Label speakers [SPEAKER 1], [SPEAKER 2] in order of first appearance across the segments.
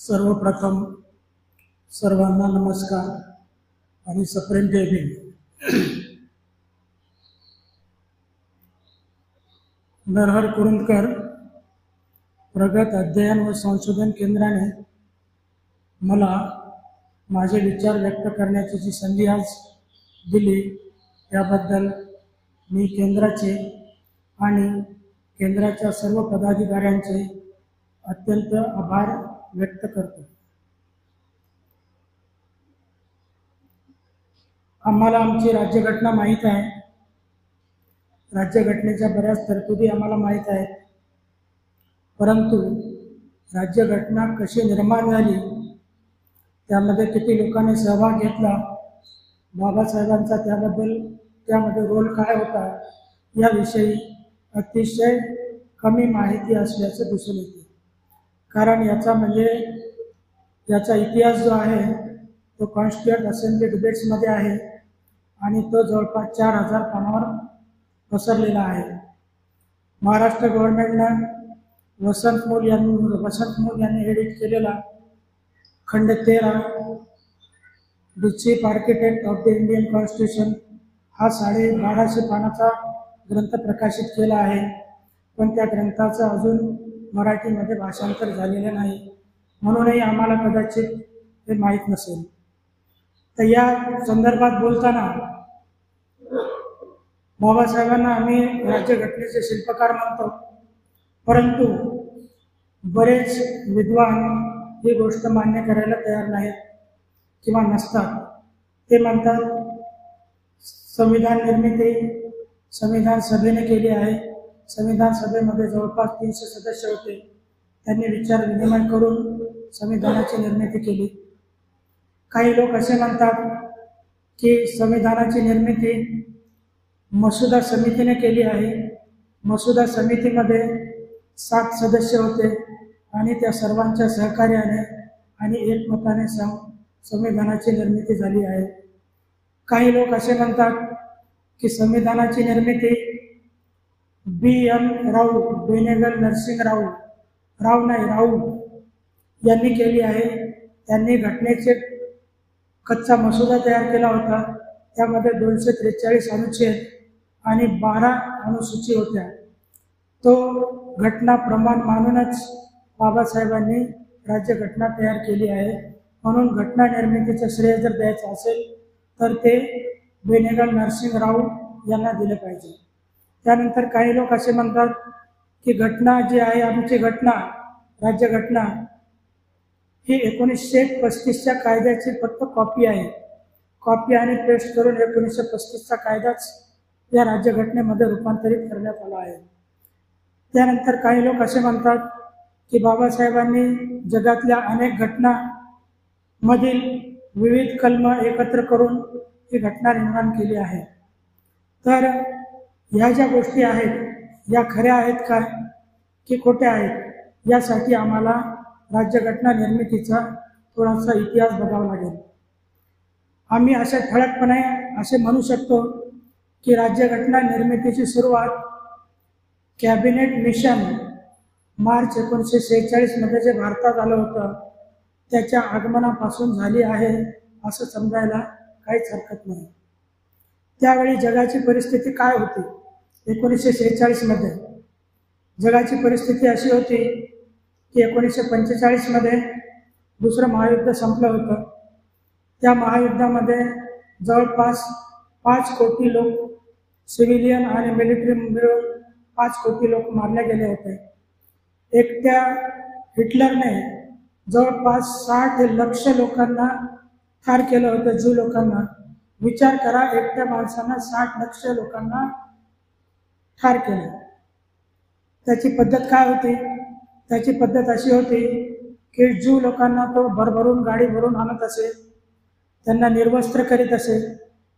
[SPEAKER 1] सर्वप्रथम सर्वांना नमस्कार आणि सप्रेम जय भीम। नरहर कुरुंदकर प्रगत अध्ययन व संशोधन केंद्राने मला माझे विचार व्यक्त करण्याची जी संधी आज दिली त्याबद्दल मी केंद्राचे आणि केंद्राच्या सर्व पदाधिकाऱ्यांचे अत्यंत आभार व्यक्त करतो। आम्हाला आमची राज्यघटना माहीत आहे, राज्यघटनेच्या बऱ्याच तरतुदी आम्हाला माहीत आहेत, परंतु राज्यघटना कशी निर्माण झाली, त्यामध्ये किती लोकांनी सहभाग घेतला, बाबासाहेबांचा त्यामध्ये रोल काय होता, याविषयी अतिशय कमी माहिती असल्याचे दिसून येते। कारण याचा इतिहास जो आहे तो कॉन्स्टिट्यूएंट असेंब्ली डिबेट्समध्ये आहे आणि तो जवळपास 4000 पानावर पसरलेला आहे। महाराष्ट्र गव्हर्नमेंटनं वसंत मूल यांनी एडिट केलेला खंड 13 the chief architect of the Indian constitution हा 1250 पानाचा ग्रंथ प्रकाशित केला आहे, पण त्या ग्रंथाचं अजून मराठीमध्ये भाषांतर झालेले नाही, म्हणूनही आम्हाला कदाचित हे माहीत नसेल। तर या संदर्भात बोलताना बाबासाहेबांना आम्ही राज्यघटनेचे शिल्पकार म्हणतो, परंतु बरेच विद्वान ही गोष्ट मान्य करायला तयार नाहीत किंवा नसतात। ते म्हणतात संविधान निर्मिती संविधान सभेने केली आहे, संविधान सभेमध्ये जवळपास 300 सदस्य होते, त्यांनी विचार विनिमय करून संविधानाची निर्मिती केली। काही लोक असे म्हणतात की संविधानाची निर्मिती मसुदा समितीने केली आहे, मसुदा समितीमध्ये 7 सदस्य होते आणि त्या सर्वांच्या सहकार्याने आणि एकमताने संविधानाची निर्मिती झाली आहे। काही लोक असे म्हणतात की संविधानाची निर्मिती B.N. राऊ, बेनेगल नरसिंग राऊ यांनी केली आहे। त्यांनी घटनेचे कच्चा मसुदा तयार केला होता, त्यामध्ये 243 अनुच्छेद आणि 12 अनुसूची होत्या। तो घटना प्रमाण मानूनच बाबासाहेबांनी राज्यघटना तयार केली आहे, म्हणून घटना निर्मितीचे श्रेय जर द्यायचं असेल तर ते बेनेगल नरसिंग राऊ यांना दिले पाहिजे। त्यानंतर काही लोक असे म्हणतात की घटना जी आहे, आमची घटना राज्यघटना ही 1935च्या कायद्याची फक्त कॉपी आहे, कॉपी आणि पेस्ट करून 1935चा कायदाच या राज्यघटनेमध्ये रूपांतरित करण्यात आला आहे। त्यानंतर काही लोक असे म्हणतात की बाबासाहेबांनी जगातल्या अनेक घटनांमधील विविध कलम एकत्र करून ही घटना निर्माण केली आहे। तर ह्या ज्या गोष्टी आहेत या खऱ्या आहेत का की खोट्या आहेत, यासाठी आम्हाला राज्यघटना निर्मितीचा थोडासा इतिहास बघावा लागेल। आम्ही असे ठळकपणे असे म्हणू शकतो की राज्यघटना निर्मितीची सुरुवात कॅबिनेट मिशन मार्च 1946 मध्ये जे भारतात आलं होतं त्याच्या आगमनापासून झाली आहे असं समजायला काहीच हरकत नाही। त्यावेळी जगाची परिस्थिती काय होती? 1946 मध्ये जगाची परिस्थिती अशी होती की 1945 मध्ये दुसरं महायुद्ध संपलं होतं। त्या महायुद्धामध्ये जवळपास 5 कोटी लोक, सिव्हिलियन आणि मिलिटरी मिळून 5 कोटी लोक मारले गेले होते। एकट्या हिटलरने जवळपास 60 लक्ष लोकांना ठार केलं होतं, ज्यू लोकांना। विचार करा, एकट्या माणसांना 60 लक्ष लोकांना ठार केलं। त्याची पद्धत काय होती? त्याची पद्धत अशी होती की ज्यू लोकांना तो भरभरून गाडी भरून आणत असे, त्यांना निर्वस्त्र करीत असे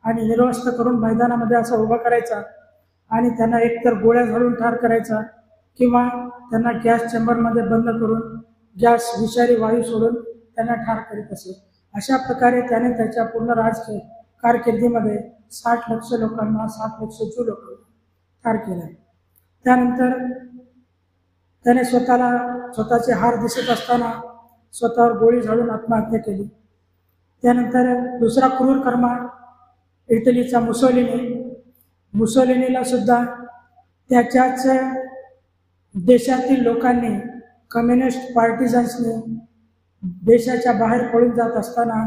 [SPEAKER 1] आणि निर्वस्त्र करून मैदानामध्ये असं उभं करायचा आणि त्यांना एकतर गोळ्या घालून ठार करायचा किंवा त्यांना गॅस चेंबरमध्ये बंद करून गॅस विषारी वायू सोडून त्यांना ठार करीत असे। अशा प्रकारे त्याने त्याच्या पूर्ण राजकीय कारकिर्दीमध्ये 60 लक्ष लोकांना, 7 लक्ष ज्यू लोकांना ठार केलं। त्यानंतर त्याने स्वतःचे हार दिसत असताना स्वतःवर गोळी झाडून आत्महत्या केली. त्यानंतर दुसरा क्रूर कर्म इटलीचा मुसोलिनीला सुद्धा त्याच्याच देशातील लोकांनी, कम्युनिस्ट पार्टिझन्सनी देशाच्या बाहेर पळून जात असताना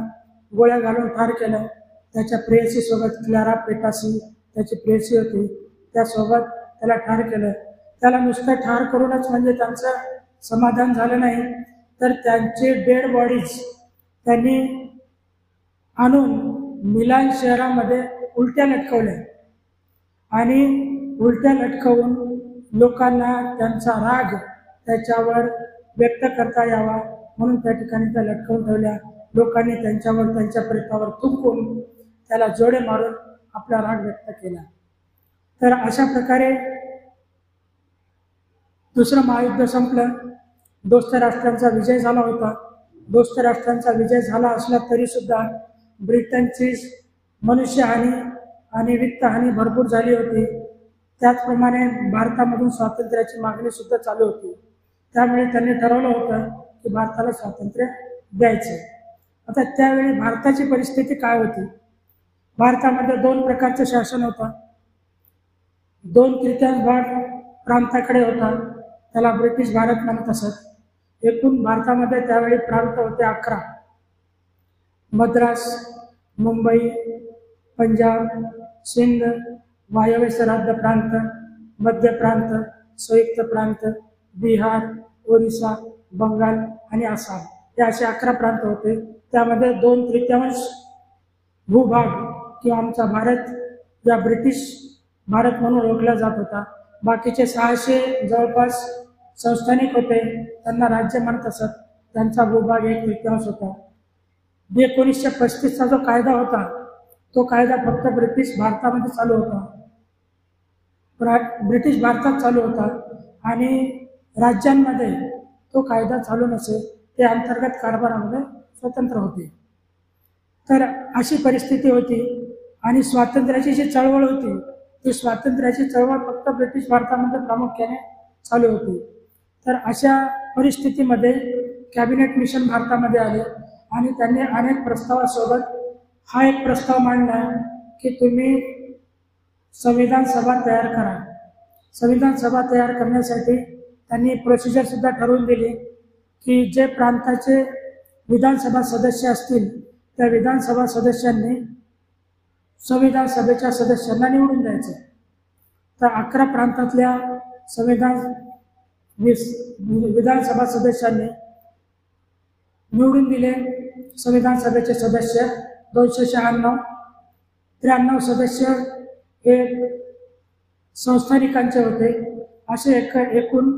[SPEAKER 1] गोळ्या घालून ठार केलं. त्याच्या प्रेयसीसोबत क्लारा पेटासी त्याची प्रेयसी होती, त्यासोबत त्याला ठार केलं. त्याला नुसतं ठार करूनच म्हणजे त्यांचं समाधान झालं नाही, तर त्यांचे डेड बॉडीज त्यांनी आणून मिलान शहरामध्ये उलट्या लटकवल्या आणि उलट्या लटकवून लोकांना त्यांचा राग त्याच्यावर व्यक्त करता यावा म्हणून त्या ठिकाणी त्या लटकवून ठेवल्या. लोकांनी त्यांच्यावर, त्यांच्या प्रेतावर थुंकून त्याला जोडे मारून आपला राग व्यक्त केला. तर अशा प्रकारे दुसरं महायुद्ध संपलं. दोस्त राष्ट्रांचा विजय झाला होता. दोस्त राष्ट्रांचा विजय झाला असला तरी सुद्धा ब्रिटनची मनुष्यहानी आणि वित्तहानी भरपूर झाली होती. त्याचप्रमाणे भारतामधून स्वातंत्र्याची मागणी सुद्धा चालू होती. त्यामुळे त्यांनी ठरवलं होतं की भारताला स्वातंत्र्य द्यायचं. आता त्यावेळी भारताची परिस्थिती काय होती? भारतामध्ये 2 प्रकारचं शासन होतं. 2/3 भाग प्रांताकडे होता, त्याला ब्रिटिश भारत म्हणत असत. एकूण भारतामध्ये त्यावेळी प्रांत होते 11. मद्रास, मुंबई, पंजाब, सिंध, वायव्य सरहद्द प्रांत, मध्य प्रांत, संयुक्त प्रांत, बिहार, ओरिसा, बंगाल आणि आसाम हे असे 11 प्रांत होते. त्यामध्ये 2/3 भूभाग किंवा आमचा भारत या ब्रिटिश भारत म्हणून ओळखला जात होता. बाकीचे 600 जवळपास संस्थानिक होते, त्यांना राज्य म्हणत असत. त्यांचा भूभाग 1/3 होता. 1935चा जो कायदा होता तो कायदा फक्त ब्रिटिश भारतामध्ये चालू होता, ब्रिटिश भारतात चालू होता आणि राज्यांमध्ये तो कायदा चालू नसे. ते अंतर्गत कारभारामध्ये स्वतंत्र होते. तर अशी परिस्थिती होती आणि स्वातंत्र्याची जी चळवळ होती ती स्वातंत्र्याची चळवळ फक्त ब्रिटिश भारतामध्ये प्रामुख्याने चालू होती. तर अशा परिस्थितीमध्ये कॅबिनेट मिशन भारतामध्ये आले आणि त्यांनी अनेक प्रस्तावासोबत हा एक प्रस्ताव मांडला की तुम्ही संविधान सभा तयार करा. संविधान सभा तयार करण्यासाठी त्यांनी प्रोसिजरसुद्धा ठरवून दिली की जे प्रांताचे विधानसभा सदस्य असतील त्या विधानसभा सदस्यांनी संविधान सभेच्या सदस्यांना निवडून द्यायचं. तर 11 प्रांतातल्या विधानसभा सदस्यांनी निवडून दिले. संविधान सभेचे सदस्य 296, 93 सदस्य हे संस्थानिकांचे होते. असे एकूण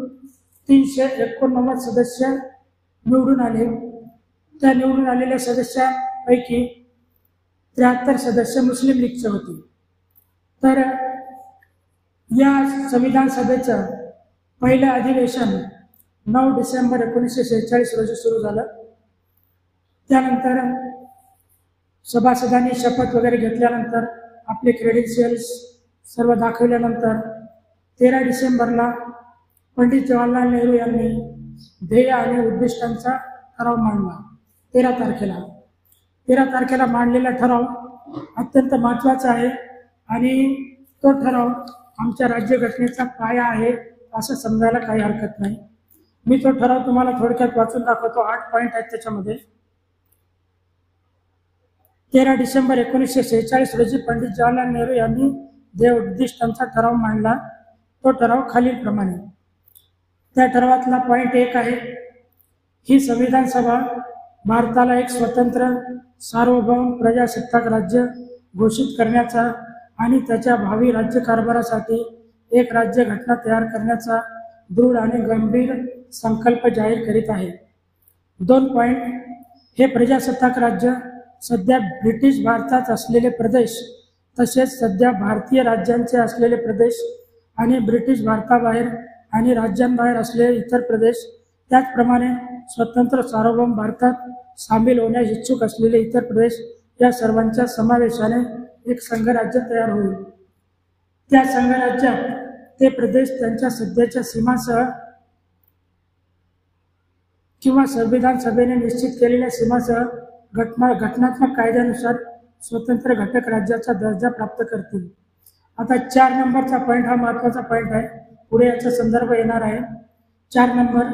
[SPEAKER 1] 389 सदस्य निवडून आले. त्या निवडून आलेल्या सदस्यांपैकी 73 सदस्य मुस्लिम लीगचे होते. तर या संविधान सभेचं पहिलं अधिवेशन 9 डिसेंबर 1946 रोजी सुरू झालं. त्यानंतर सभासदांनी शपथ वगैरे घेतल्यानंतर आपले क्रेडेन्शियल्स सर्व दाखवल्यानंतर 13 डिसेंबरला पंडित जवाहरलाल नेहरू यांनी ध्येय आणि उद्दिष्टांचा ठराव मांडला. 13 तारखेला मांडलेला ठराव अत्यंत महत्त्वाचा आहे आणि तो ठराव आमच्या राज्यघटनेचा पाया आहे असं समजायला काही हरकत नाही. मी तो ठराव तुम्हाला थोडक्यात वाचून दाखवतो. 8 पॉईंट आहेत त्याच्यामध्ये. 13 डिसेंबर 1946 रोजी पंडित जवाहरलाल नेहरू यांनी ध्येय उद्दिष्टांचा ठराव मांडला. तो ठराव खालीलप्रमाणे. त्या ठरावातला पॉईंट 1 आहे, ही संविधान सभा भारताला एक स्वतंत्र सार्वभौम प्रजासत्ताक राज्य घोषित करण्याचा आणि त्याच्या भावी राज्यकारभारासाठी एक राज्यघटना तयार करण्याचा दृढ आणि गंभीर संकल्प जाहीर करीत आहे. 2 पॉईंट. हे प्रजासत्ताक राज्य सध्या ब्रिटिश भारतात असलेले प्रदेश तसेच सध्या भारतीय राज्यांचे असलेले प्रदेश आणि ब्रिटिश भारताबाहेर आणि राज्यांबाहेर असलेले इतर प्रदेश, त्याचप्रमाणे स्वतंत्र सार्वभौम भारतात सामील होण्यास इच्छुक असलेले इतर प्रदेश या सर्वांच्या समावेशाने एक संघराज्य तयार होईल. त्या संघराज्यात ते प्रदेश त्यांच्या सध्याच्या सीमांसह किंवा संविधान सभेने निश्चित केलेल्या सीमासह घटनात्मक कायद्यानुसार स्वतंत्र घटक राज्याचा दर्जा प्राप्त करतील. आता 4 नंबरचा पॉईंट हा महत्त्वाचा पॉईंट आहे. पुढे याचा संदर्भ येणार आहे. 4 नंबर,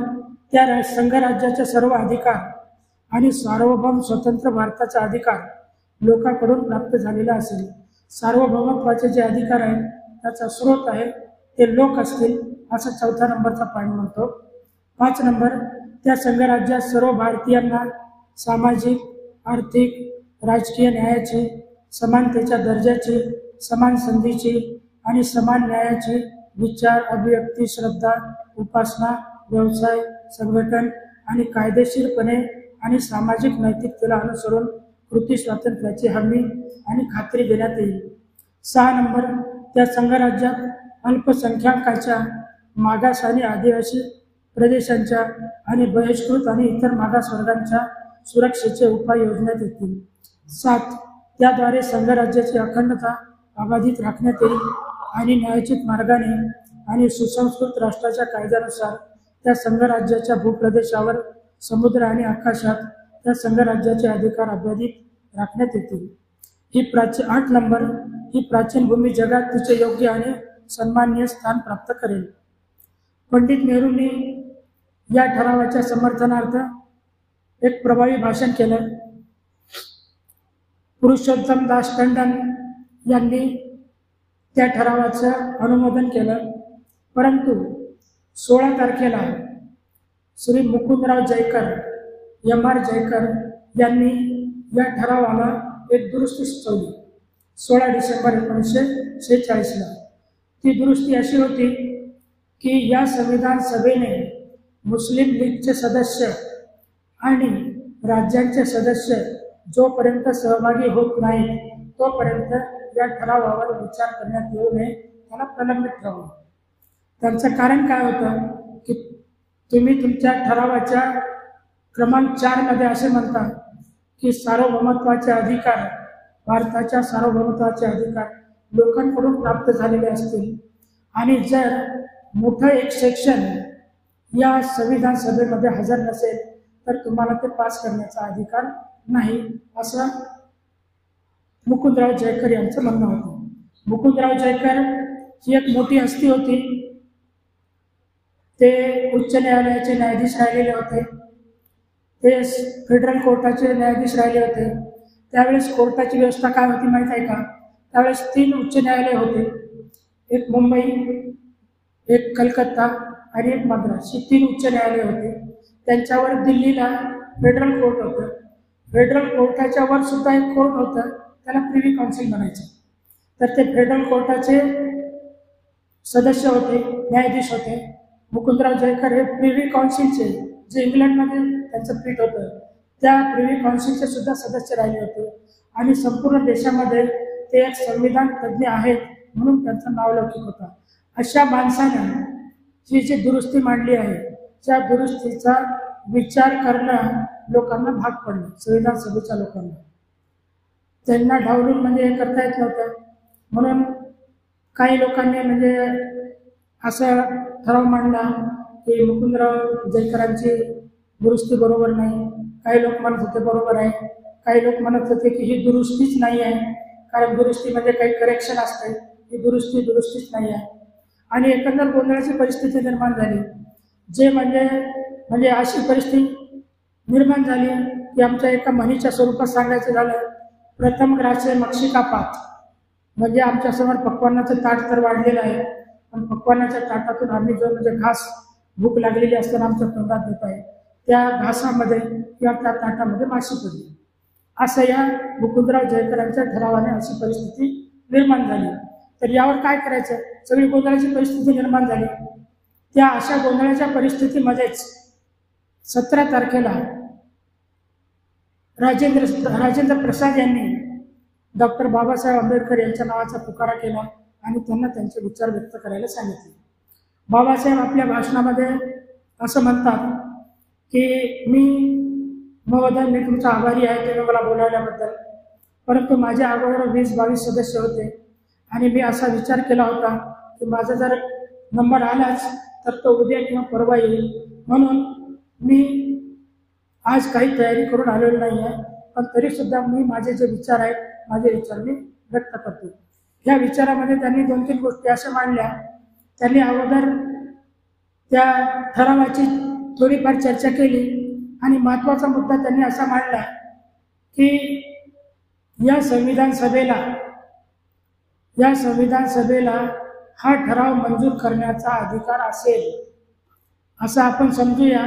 [SPEAKER 1] त्या संघराज्याचे सर्व अधिकार आणि सार्वभौम स्वतंत्र भारताचा अधिकार लोकांकडून प्राप्त झालेला असेल. सार्वभौमत्वाचे जे अधिकार आहेत त्याचा स्रोत आहे ते लोक असतील असं 4 नंबरचा पॉईंट म्हणतो. 5 नंबर, त्या संघराज्यात सर्व भारतीयांना सामाजिक, आर्थिक, राजकीय न्यायाची, समानतेच्या दर्जाची, समान संधीची आणि समान न्यायाची विचार, अभिव्यक्ती, श्रद्धा, उपासना, व्यवसाय, संघटन आणि कायदेशीरपणे आणि सामाजिक नैतिकतेला अनुसरून कृती स्वातंत्र्याची हमी आणि खात्री देण्यात येईल. 6 नंबर, त्या संघराज्यात अल्पसंख्याकांच्या, मागास आणि आदिवासी प्रदेशांच्या आणि बहिष्कृत आणि इतर मागासवर्गांच्या सुरक्षेचे उपाय योजण्यात येतील. 7, त्याद्वारे संघराज्याची अखंडता अबाधित राखण्यात येईल आणि न्यायोचित मार्गाने आणि सुसंस्कृत राष्ट्राच्या कायद्यानुसार त्या संघराज्याच्या भूप्रदेशावर, समुद्र आणि आकाशात त्या संघराज्याचे अधिकार अबाधित राखण्यात येतील. 8 नंबर, ही प्राचीन भूमी जगात तिचे योग्य आणि सन्माननीय स्थान प्राप्त करेल. पंडित नेहरूंनी या ठरावाच्या समर्थनार्थ एक प्रभावी भाषण केलं. पुरुषोत्तम दास टंडन यांनी त्या ठरावाचं अनुमोदन केलं. परंतु 16 तारखेला श्री मुकुंदराव जयकर, M.R. जयकर यांनी या ठरावाला एक दुरुस्ती सुचवली 16 डिसेंबर 1946ला. ती दुरुस्ती अशी होती की या संविधान सभेने मुस्लिम लीगचे सदस्य आणि राज्यांचे सदस्य जोपर्यंत सहभागी होत नाहीत तोपर्यंत या ठरावावर विचार करण्यात येऊ नये, त्याला प्रलंबित ठेवलं. त्यांचं कारण काय होतं की तुम्ही तुमच्या ठरावाच्या क्रमांक 4 मध्ये असे म्हणता की सार्वभौमत्वाचे अधिकार, भारताच्या सार्वभौमत्वाचे अधिकार लोकांकडून प्राप्त झालेले असतील आणि जर मोठं एक सेक्शन या संविधान सभेमध्ये हजर नसेल तर तुम्हाला ते पास करण्याचा अधिकार नाही, असं मुकुंदराव जयकर यांचं म्हणणं होतं. मुकुंदराव जयकर ही एक मोठी हस्ती होती. ते उच्च न्यायालयाचे न्यायाधीश राहिलेले होते. ते फेडरल कोर्टाचे न्यायाधीश राहिले होते. त्यावेळेस कोर्टाची व्यवस्था काय होती माहीत आहे का? त्यावेळेस 3 उच्च न्यायालय होते. एक मुंबई, एक कलकत्ता आणि एक मद्रास, ही 3 उच्च न्यायालय होते. त्यांच्यावर दिल्लीला फेडरल कोर्ट होतं. फेडरल कोर्टाच्या वर सुद्धा एक कोर्ट होतं, त्याला प्रिव्ही काउन्सिल म्हणायचं. तर ते फेडरल कोर्टाचे सदस्य होते, न्यायाधीश होते. मुकुंदराव जयकर हे प्रिव्ही काउन्सिलचे, जे इंग्लंडमध्ये त्यांचं पीठ होतं, त्या प्रिव्ही काउन्सिलचे सुद्धा सदस्य राहिले होते. आणि संपूर्ण देशामध्ये ते एक संविधान तज्ज्ञ आहेत म्हणून त्यांचं नाव लौकिक होतं. अशा माणसानं ही जी दुरुस्ती मांडली आहे त्या दुरुस्तीचा विचार करणं लोकांना भाग पडलं, संविधान सभेच्या लोकांना. त्यांना ढावलून म्हणजे हे करता येत नव्हतं. म्हणून काही लोकांनी म्हणजे असं ठराव मांडला की मुकुंदराव जयकरांची दुरुस्ती बरोबर नाही. काही लोक म्हणत होते बरोबर आहे, काही लोक म्हणत होते की ही दुरुस्तीच नाही आहे, कारण दुरुस्ती म्हणजे काही करेक्शन असते, ही दुरुस्तीच नाही आहे. आणि एकंदर गोंधळाची परिस्थिती निर्माण झाली. जे म्हणजे अशी परिस्थिती निर्माण झाली की आमच्या एका म्हणीच्या स्वरूपात सांगायचं झालं, प्रथम ग्रासे मक्षिकापात, म्हणजे आमच्यासमोर पक्वान्नाचं ताट तर वाढलेलं आहे, पण पक्वान्नाच्या ताटातून आम्ही जो म्हणजे घास भूक लागलेली असताना आमच्या तोंडात देत आहे, त्या घासामध्ये किंवा त्या ताटामध्ये माशी पडली. असं या मुकुंदराव जयकरांच्या ठरावाने अशी परिस्थिती निर्माण झाली. तर यावर काय करायचं, सगळी गोंधळाची परिस्थिती निर्माण झाली. त्या अशा गोंधळाच्या परिस्थितीमध्येच 17 तारखेला राजेंद्र प्रसाद यांनी डॉक्टर बाबासाहेब आंबेडकर यांच्या नावाचा पुकारा केला आणि त्यांना त्यांचे विचार व्यक्त करायला सांगितले. बाबासाहेब आपल्या भाषणामध्ये असं म्हणतात की महोदय, मी तुमचा आभारी आहे तुम्ही मला बोलावल्याबद्दल, परंतु माझ्या अगोदर 20-22 सदस्य होते आणि मी असा विचार केला होता की माझा जर नंबर आलाच तर तो उद्या किंवा परवा येईल, म्हणून मी आज काही तयारी करून आलेलो नाही आहे, पण तरीसुद्धा मी माझे जे विचार आहेत माझे विचार मी व्यक्त करतो. या विचारामध्ये त्यांनी 2-3 गोष्टी अशा मांडल्या. त्यांनी अगोदर त्या ठरावाची थोडीफार चर्चा केली आणि महत्त्वाचा मुद्दा त्यांनी असा मांडला की या संविधान सभेला हा ठराव मंजूर करण्याचा अधिकार असेल, असं आपण समजूया.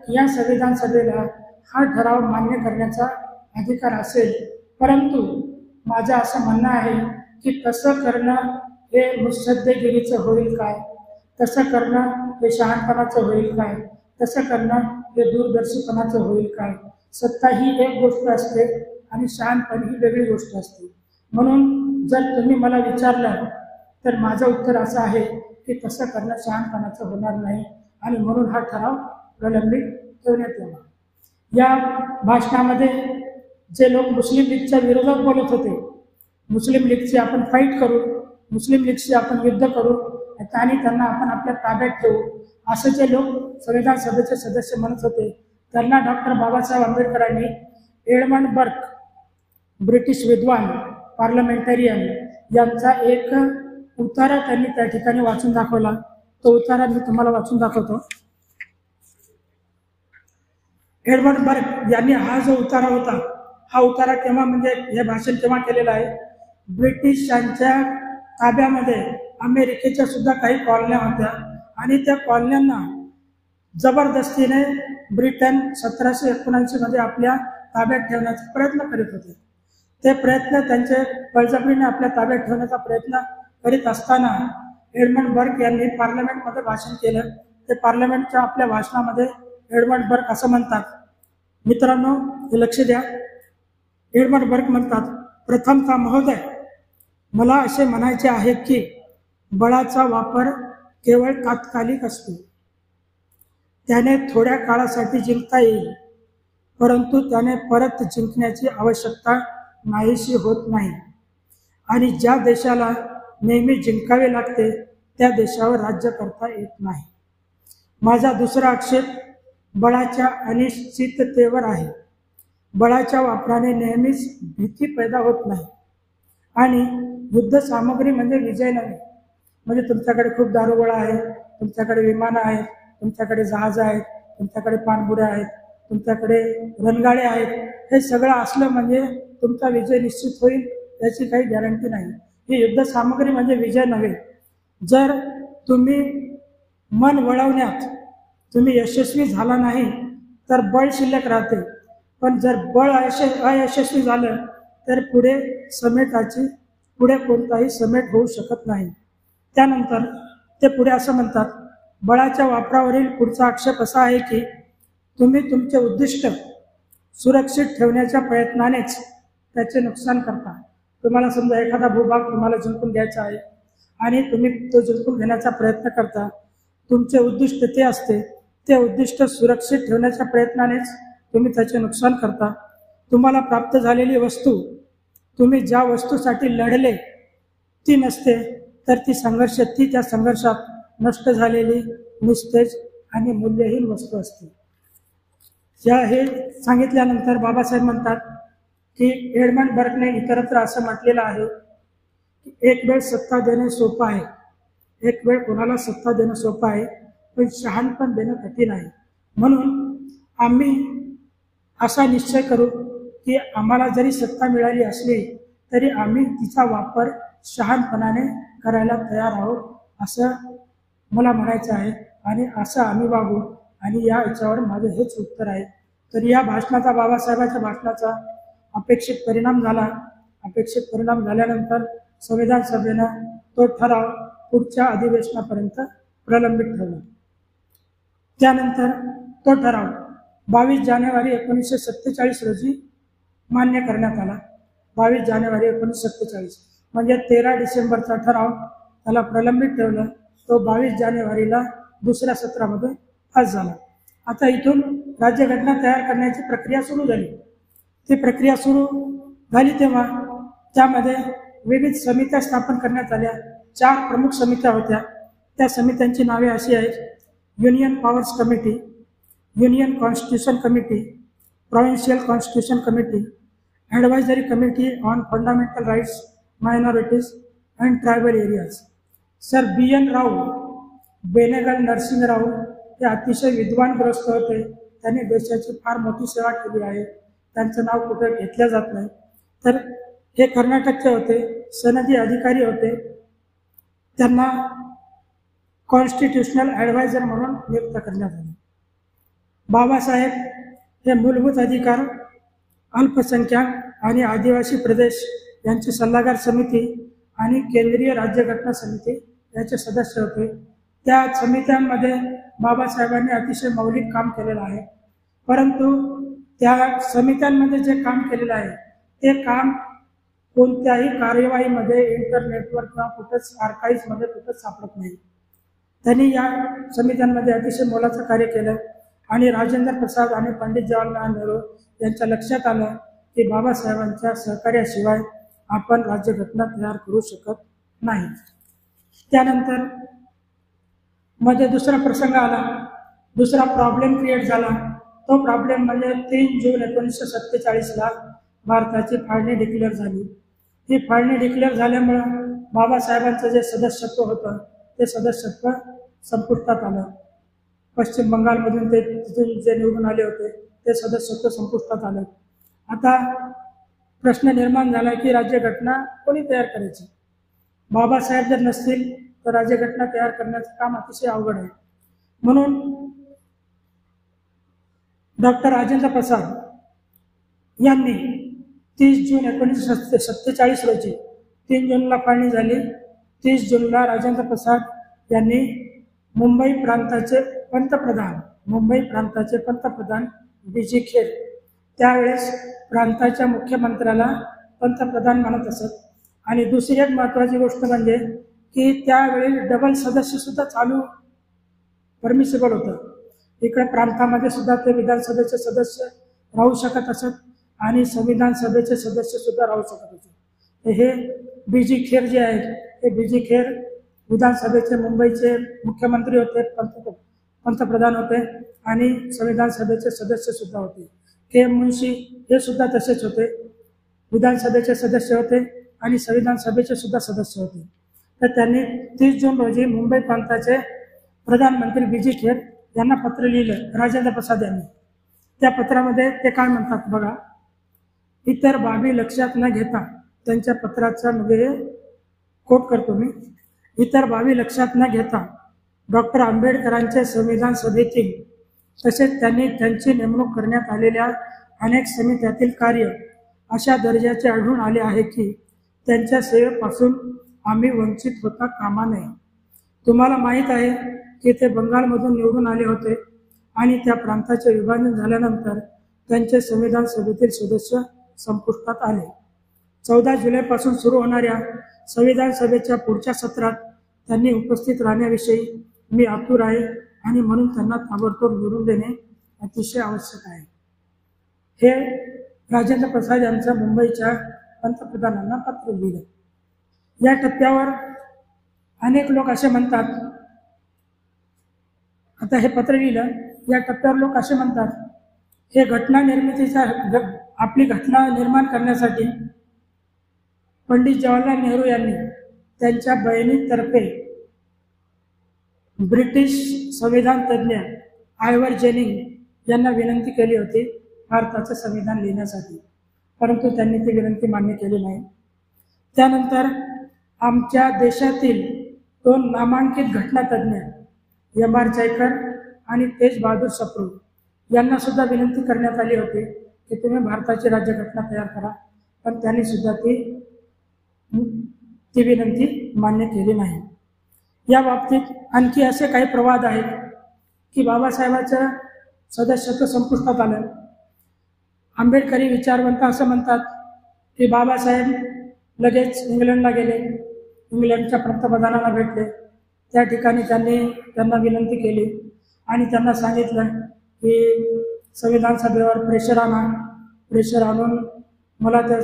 [SPEAKER 1] या संविधान सभेला हा ठराव मान्य करण्याचा अधिकार असेल, परंतु माझं असं म्हणणं आहे की तसं करणं हे मुत्सद्देगिरीचं होईल काय, तसं करणं हे शहाणपणाचं होईल काय, तसं करणं हे दूरदर्शीपणाचं होईल काय. सत्ता ही एक गोष्ट असते आणि शहाणपण ही वेगळी गोष्ट असते. म्हणून जर तुम्ही मला विचारलं तर माझं उत्तर असं आहे की तसं करणं शहाणपणाचं होणार नाही आणि म्हणून हा ठराव प्रलंबित ठेवण्यात यावा. या भाषणामध्ये जे लोक मुस्लिम लीगच्या विरोधात बोलत होते, मुस्लिम लीगची आपण फाईट करू, मुस्लिम लीगशी आपण युद्ध करू आणि त्यांना आपण आपल्या ताब्यात ठेवू, असं जे लोक संविधान सभेचे सदस्य म्हणत होते, त्यांना डॉक्टर बाबासाहेब आंबेडकरांनी एडमंड बर्क, ब्रिटिश विद्वान पार्लमेंटरियन, यांचा एक उतारा त्यांनी त्या ठिकाणी वाचून दाखवला. तो उतारा मी तुम्हाला वाचून दाखवतो. एडमंड बर्क यांनी हा जो उतारा होता, हा उतारा केव्हा, म्हणजे हे भाषण केव्हा केलेलं आहे, ब्रिटिशांच्या ताब्यामध्ये अमेरिकेच्या सुद्धा काही कॉलन्या होत्या आणि त्या कॉलन्यांना जबरदस्तीने ब्रिटन 1779 मध्ये आपल्या ताब्यात ठेवण्याचा प्रयत्न करीत होते. ते प्रयत्न त्यांचे बळजबरीने आपल्या ताब्यात ठेवण्याचा प्रयत्न करीत असताना एडमंड बर्क यांनी पार्लमेंटमध्ये भाषण केलं. ते पार्लमेंटच्या आपल्या भाषणामध्ये एडमंड बर्क असं म्हणतात, मित्रांनो हे लक्ष द्या. एडमंड बर्क म्हणतात, प्रथमतः महोदय, मला असे म्हणायचे आहे की बळाचा वापर केवळ तात्कालिक असतो. त्याने थोड्या काळासाठी जिंकता येईल, परंतु त्याने परत जिंकण्याची आवश्यकता नाहीशी होत नाही. आणि ज्या देशाला नेहमी जिंकावे लागते त्या देशावर राज्य करता येत नाही. माझा दुसरा आक्षेप बळाच्या अनिश्चिततेवर आहे. बळाच्या वापराने नेहमीच भीती पैदा होत नाही आणि युद्ध सामग्री म्हणजे विजय नव्हे. म्हणजे तुमच्याकडे खूप दारुगोळा आहे, तुमच्याकडे विमानं आहेत, तुमच्याकडे जहाज आहेत, तुमच्याकडे पाणबुड्या आहेत, तुमच्याकडे रणगाडे आहेत, हे सगळं असलं म्हणजे तुमचा विजय निश्चित होईल याची काही गॅरंटी नाही. ही युद्ध सामग्री म्हणजे विजय नव्हे. जर तुम्ही मन वळवण्यात तुम्ही यशस्वी झाला नाही तर बळ शिल्लक राहते, पण जर बळ अयशस्वी झालं तर पुढे कोणताही समेट होऊ शकत नाही. त्यानंतर ते पुढे असं म्हणतात, बळाच्या वापरावरील पुढचा आक्षेप असा आहे की तुम्ही तुमचे उद्दिष्ट सुरक्षित ठेवण्याच्या प्रयत्नानेच त्याचे नुकसान करता. तुम्हाला समजा एखादा भूभाग तुम्हाला जिंकून घ्यायचा आहे आणि तुम्ही तो जिंकून घेण्याचा प्रयत्न करता, तुमचे उद्दिष्ट ते असते, ते उद्दिष्ट सुरक्षित ठेवण्याच्या प्रयत्नानेच तुम्ही त्याचे नुकसान करता. तुम्हाला प्राप्त झालेली वस्तू, तुम्ही ज्या वस्तूसाठी लढले ती नसते, तर ती त्या संघर्षात नष्ट झालेली, निस्तेज आणि मूल्यहीन वस्तू असते. हे सांगितल्यानंतर बाबासाहेब म्हणतात की एडमंड बर्कने इतरत्र असं म्हटलेलं आहे की एक वेळ सत्ता देणे सोपं आहे, एक वेळ कोणाला सत्ता देणं सोपं आहे, पण शहाणपण देणं कठीण आहे. म्हणून आम्ही असा निश्चय करू की आम्हाला जरी सत्ता मिळाली असली तरी आम्ही तिचा वापर शहाणपणाने करायला तयार आहोत, असं मला म्हणायचं आहे आणि असं आम्ही वागू. आणि या याच्यावर माझं हेच उत्तर आहे. तर या भाषणाचा, बाबासाहेबांच्या भाषणाचा अपेक्षित परिणाम झाला. अपेक्षित परिणाम झाल्यानंतर संविधान सभेनं तो ठराव पुढच्या अधिवेशनापर्यंत प्रलंबित ठेवला. त्यानंतर तो ठराव 22 जानेवारी 1947 रोजी मान्य करण्यात आला. 22 जानेवारी 1947 म्हणजे 13 डिसेंबरचा ठराव त्याला प्रलंबित ठेवलं. तो 22 जानेवारीला दुसऱ्या सत्रामध्ये पास झाला. आता इथून राज्यघटना तयार करण्याची प्रक्रिया सुरू झाली. ती प्रक्रिया सुरू झाली तेव्हा त्यामध्ये विविध समित्या स्थापन करण्यात आल्या. 4 प्रमुख समित्या होत्या. त्या समित्यांची नावे अशी आहेत: union powers committee, union constitution committee, Provincial Constitution Committee, Advisory Committee on Fundamental Rights, Minorities and Tribal Areas. Sir BN राव, बेनेगल नरसिंह राव हे अतिशय विद्वानग्रस्त होते. त्यांनी देशाची फार मोठी सेवा केली आहे. त्यांचं नाव कुठे घेतलं जात नाही. तर हे कर्नाटकचे होते, सनदी अधिकारी होते. त्यांना कॉन्स्टिट्यूशनल ॲडवायझर म्हणून नियुक्त करण्यात आले. बाबासाहेब हे मूलभूत अधिकार, अल्पसंख्याक आणि आदिवासी प्रदेश यांची सल्लागार समिती आणि केंद्रीय राज्यघटना समिती याचे सदस्य होते. त्या समित्यांमध्ये बाबासाहेबांनी अतिशय मौलिक काम केलेलं आहे. परंतु त्या समित्यांमध्ये जे काम केलेलं आहे ते काम कोणत्याही कार्यवाहीमध्ये इंटरनेटवर किंवा कुठंच आर्काईव्हमध्ये कुठंच सापडत नाही. त्यांनी या समित्यांमध्ये अतिशय मोलाचं कार्य केलं आणि राजेंद्र प्रसाद आणि पंडित जवाहरलाल नेहरू यांच्या लक्षात आलं की बाबासाहेबांच्या सहकार्याशिवाय आपण राज्यघटना तयार करू शकत नाही. त्यानंतर मध्ये दुसरा प्रसंग आला, दुसरा प्रॉब्लेम क्रिएट झाला. तो प्रॉब्लेम म्हणजे 3 जून 1947ला भारताची फाळणी डिक्लेअर झाली. ही फाळणी डिक्लेअर झाल्यामुळं बाबासाहेबांचं जे सदस्यत्व होतं ते सदस्यत्व संपुष्टात आलं. पश्चिम बंगालमधून ते तिथून जे निवडून आले होते ते सदस्यत्व संपुष्टात आलं. आता प्रश्न निर्माण झाला की राज्यघटना कोणी तयार करायची. बाबासाहेब जर नसतील तर राज्यघटना तयार करण्याचं काम अतिशय अवघड आहे. म्हणून डॉक्टर राजेंद्र प्रसाद यांनी 30 जून 1947 रोजी 3 जूनला फाळणी झाली. 30 जूनला राजेंद्र प्रसाद यांनी मुंबई प्रांताचे पंतप्रधान BG खेर, त्यावेळेस प्रांताच्या मुख्यमंत्र्याला पंतप्रधान म्हणत असत. आणि दुसरी एक महत्त्वाची गोष्ट म्हणजे की त्यावेळी डबल सदस्य सुद्धा चालू परमिसिबल होतं. इकडे प्रांतामध्ये सुद्धा ते विधानसभेचे सदस्य राहू शकत असत आणि संविधान सभेचे सदस्य सुद्धा राहू शकत असत. हे BG खेर जे आहेत ते BG खेर विधानसभेचे मुंबईचे मुख्यमंत्री होते, पंतप्रधान होते आणि संविधान सभेचे सदस्य सुद्धा होते. KM मुन्शी हे सुद्धा तसेच होते, विधानसभेचे सदस्य होते आणि संविधान सभेचे सुद्धा सदस्य होते. तर त्यांनी 30 जून रोजी मुंबई प्रांताचे प्रधानमंत्री BG खेर यांना पत्र लिहिलं राजेंद्र प्रसाद यांनी. त्या पत्रामध्ये ते काय म्हणतात बघा, इतर बाबी लक्षात न घेता, त्यांच्या पत्राचा म्हणजे कोट करतो मी, इतर बाबी लक्षात न घेता डॉक्टर आंबेडकरांचे संविधान सभेतील तसेच त्यांनी त्यांची नेमणूक करण्यात आलेल्या अनेक समित्यातील कार्य अशा दर्जाचे आढळून आले आहे की त्यांच्या सेवेपासून आम्ही वंचित होता कामा नये. तुम्हाला माहीत आहे की ते बंगालमधून निवडून आले होते आणि त्या प्रांताचे विभाजन झाल्यानंतर त्यांचे संविधान सभेतील सदस्य संपुष्टात आले. 14 जुलैपासून सुरू होणाऱ्या संविधान सभेच्या पुढच्या सत्रात त्यांनी उपस्थित राहण्याविषयी मी आतुर आहे आणि म्हणून त्यांना ताबडतोब निवडून देणे अतिशय आवश्यक आहे. हे राजेंद्र प्रसाद यांचं मुंबईच्या पंतप्रधानांना पत्र लिहिलं. या टप्प्यावर अनेक लोक असे म्हणतात, आता हे पत्र लिहिलं, या टप्प्यावर लोक असे म्हणतात हे घटना निर्मितीचा आपली घटना निर्माण करण्यासाठी पंडित जवाहरलाल नेहरू यांनी त्यांच्या बहिणीतर्फे ब्रिटिश संविधान तज्ज्ञ आयवर जेनिंग यांना विनंती केली होती भारताचं संविधान लिहिण्यासाठी, परंतु त्यांनी ती विनंती मान्य केली नाही. त्यानंतर आमच्या देशातील 2 नामांकित घटनातज्ञ MR जयकर आणि तेज बहादूर सप्रू यांना सुद्धा विनंती करण्यात आली होती की तुम्ही भारताची राज्यघटना तयार करा, पण त्यांनी सुद्धा ती विनंती मान्य केली नाही. या बाबतीत आणखी असे काही प्रवाद आहेत की बाबासाहेबांचं सदस्यत्व संपुष्टात आलं. आंबेडकरी विचारवंत असं म्हणतात की बाबासाहेब लगेच इंग्लंडला गेले, इंग्लंडच्या पंतप्रधानाला भेटले. त्या ठिकाणी त्यांना विनंती केली आणि त्यांना सांगितलं की संविधान सभेवर प्रेशर आणून मला त्या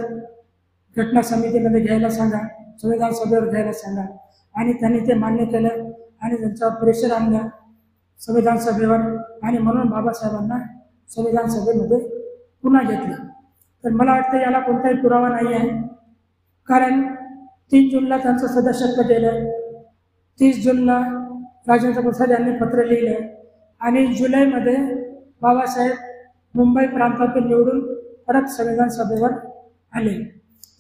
[SPEAKER 1] घटना समितीमध्ये घ्यायला सांगा, संविधान सभेवर घ्यायला सांगा. आणि त्यांनी ते मान्य केलं आणि त्यांच्यावर प्रेशर आणलं संविधान सभेवर आणि म्हणून बाबासाहेबांना संविधान सभेमध्ये पुन्हा घेतला. तर मला वाटतं याला कोणताही पुरावा नाही आहे, कारण 3 जूनला त्यांचं सदस्यत्व दिलं, 30 जूनला राजेंद्र प्रसाद यांनी पत्र लिहिलं आणि जुलैमध्ये बाबासाहेब मुंबई प्रांतातून निवडून परत संविधान सभेवर आले.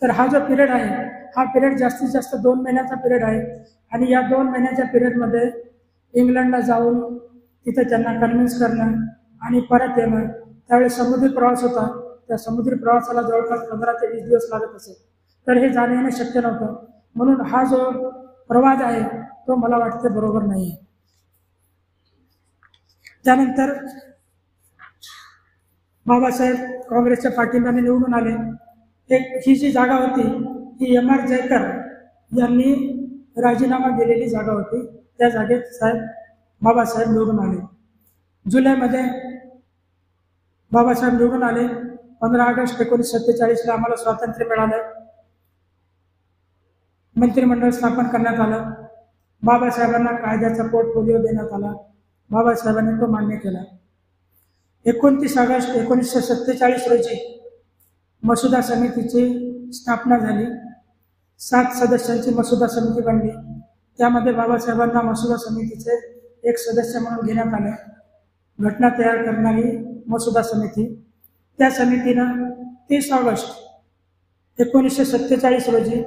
[SPEAKER 1] तर हा जो पिरियड आहे हा पिरियड जास्तीत जास्त 2 महिन्याचा पिरियड आहे आणि या 2 महिन्याच्या पिरियडमध्ये इंग्लंडला जाऊन तिथे त्यांना कन्व्हिन्स करणं आणि परत येणं. त्यावेळी समुद्री प्रवास होता, त्या समुद्री प्रवासाला जवळपास 15 ते 20 दिवस लागत असे. तर हे जाणं येणं शक्य नव्हतं, म्हणून हा जो प्रवाद आहे तो मला वाटते बरोबर नाही आहे. त्यानंतर बाबासाहेब काँग्रेसच्या पाठिंब्याने निवडून आले. ही जी जागा होती ही M.R. जयकर यांनी राजीनामा दिलेली जागा होती, त्या जागेत बाबासाहेब निवडून आले. जुलैमध्ये बाबासाहेब निवडून आले. 15 ऑगस्ट 1947ला आम्हाला स्वातंत्र्य मिळालं. मंत्रिमंडळ स्थापन करण्यात आलं. बाबासाहेबांना कायद्याचा पोर्टफोलिओ देण्यात आला. बाबासाहेबांनी तो मान्य केला. 29 ऑगस्ट 1947 रोजी मसुदा समितीची स्थापना झाली. 7 सदस्यांची मसुदा समिती बनली. त्यामध्ये बाबासाहेबांना मसुदा समितीचे एक सदस्य म्हणून घेण्यात आले. घटना तयार करणारी मसुदा समिती. त्या समितीनं 30 ऑगस्ट 1947 रोजी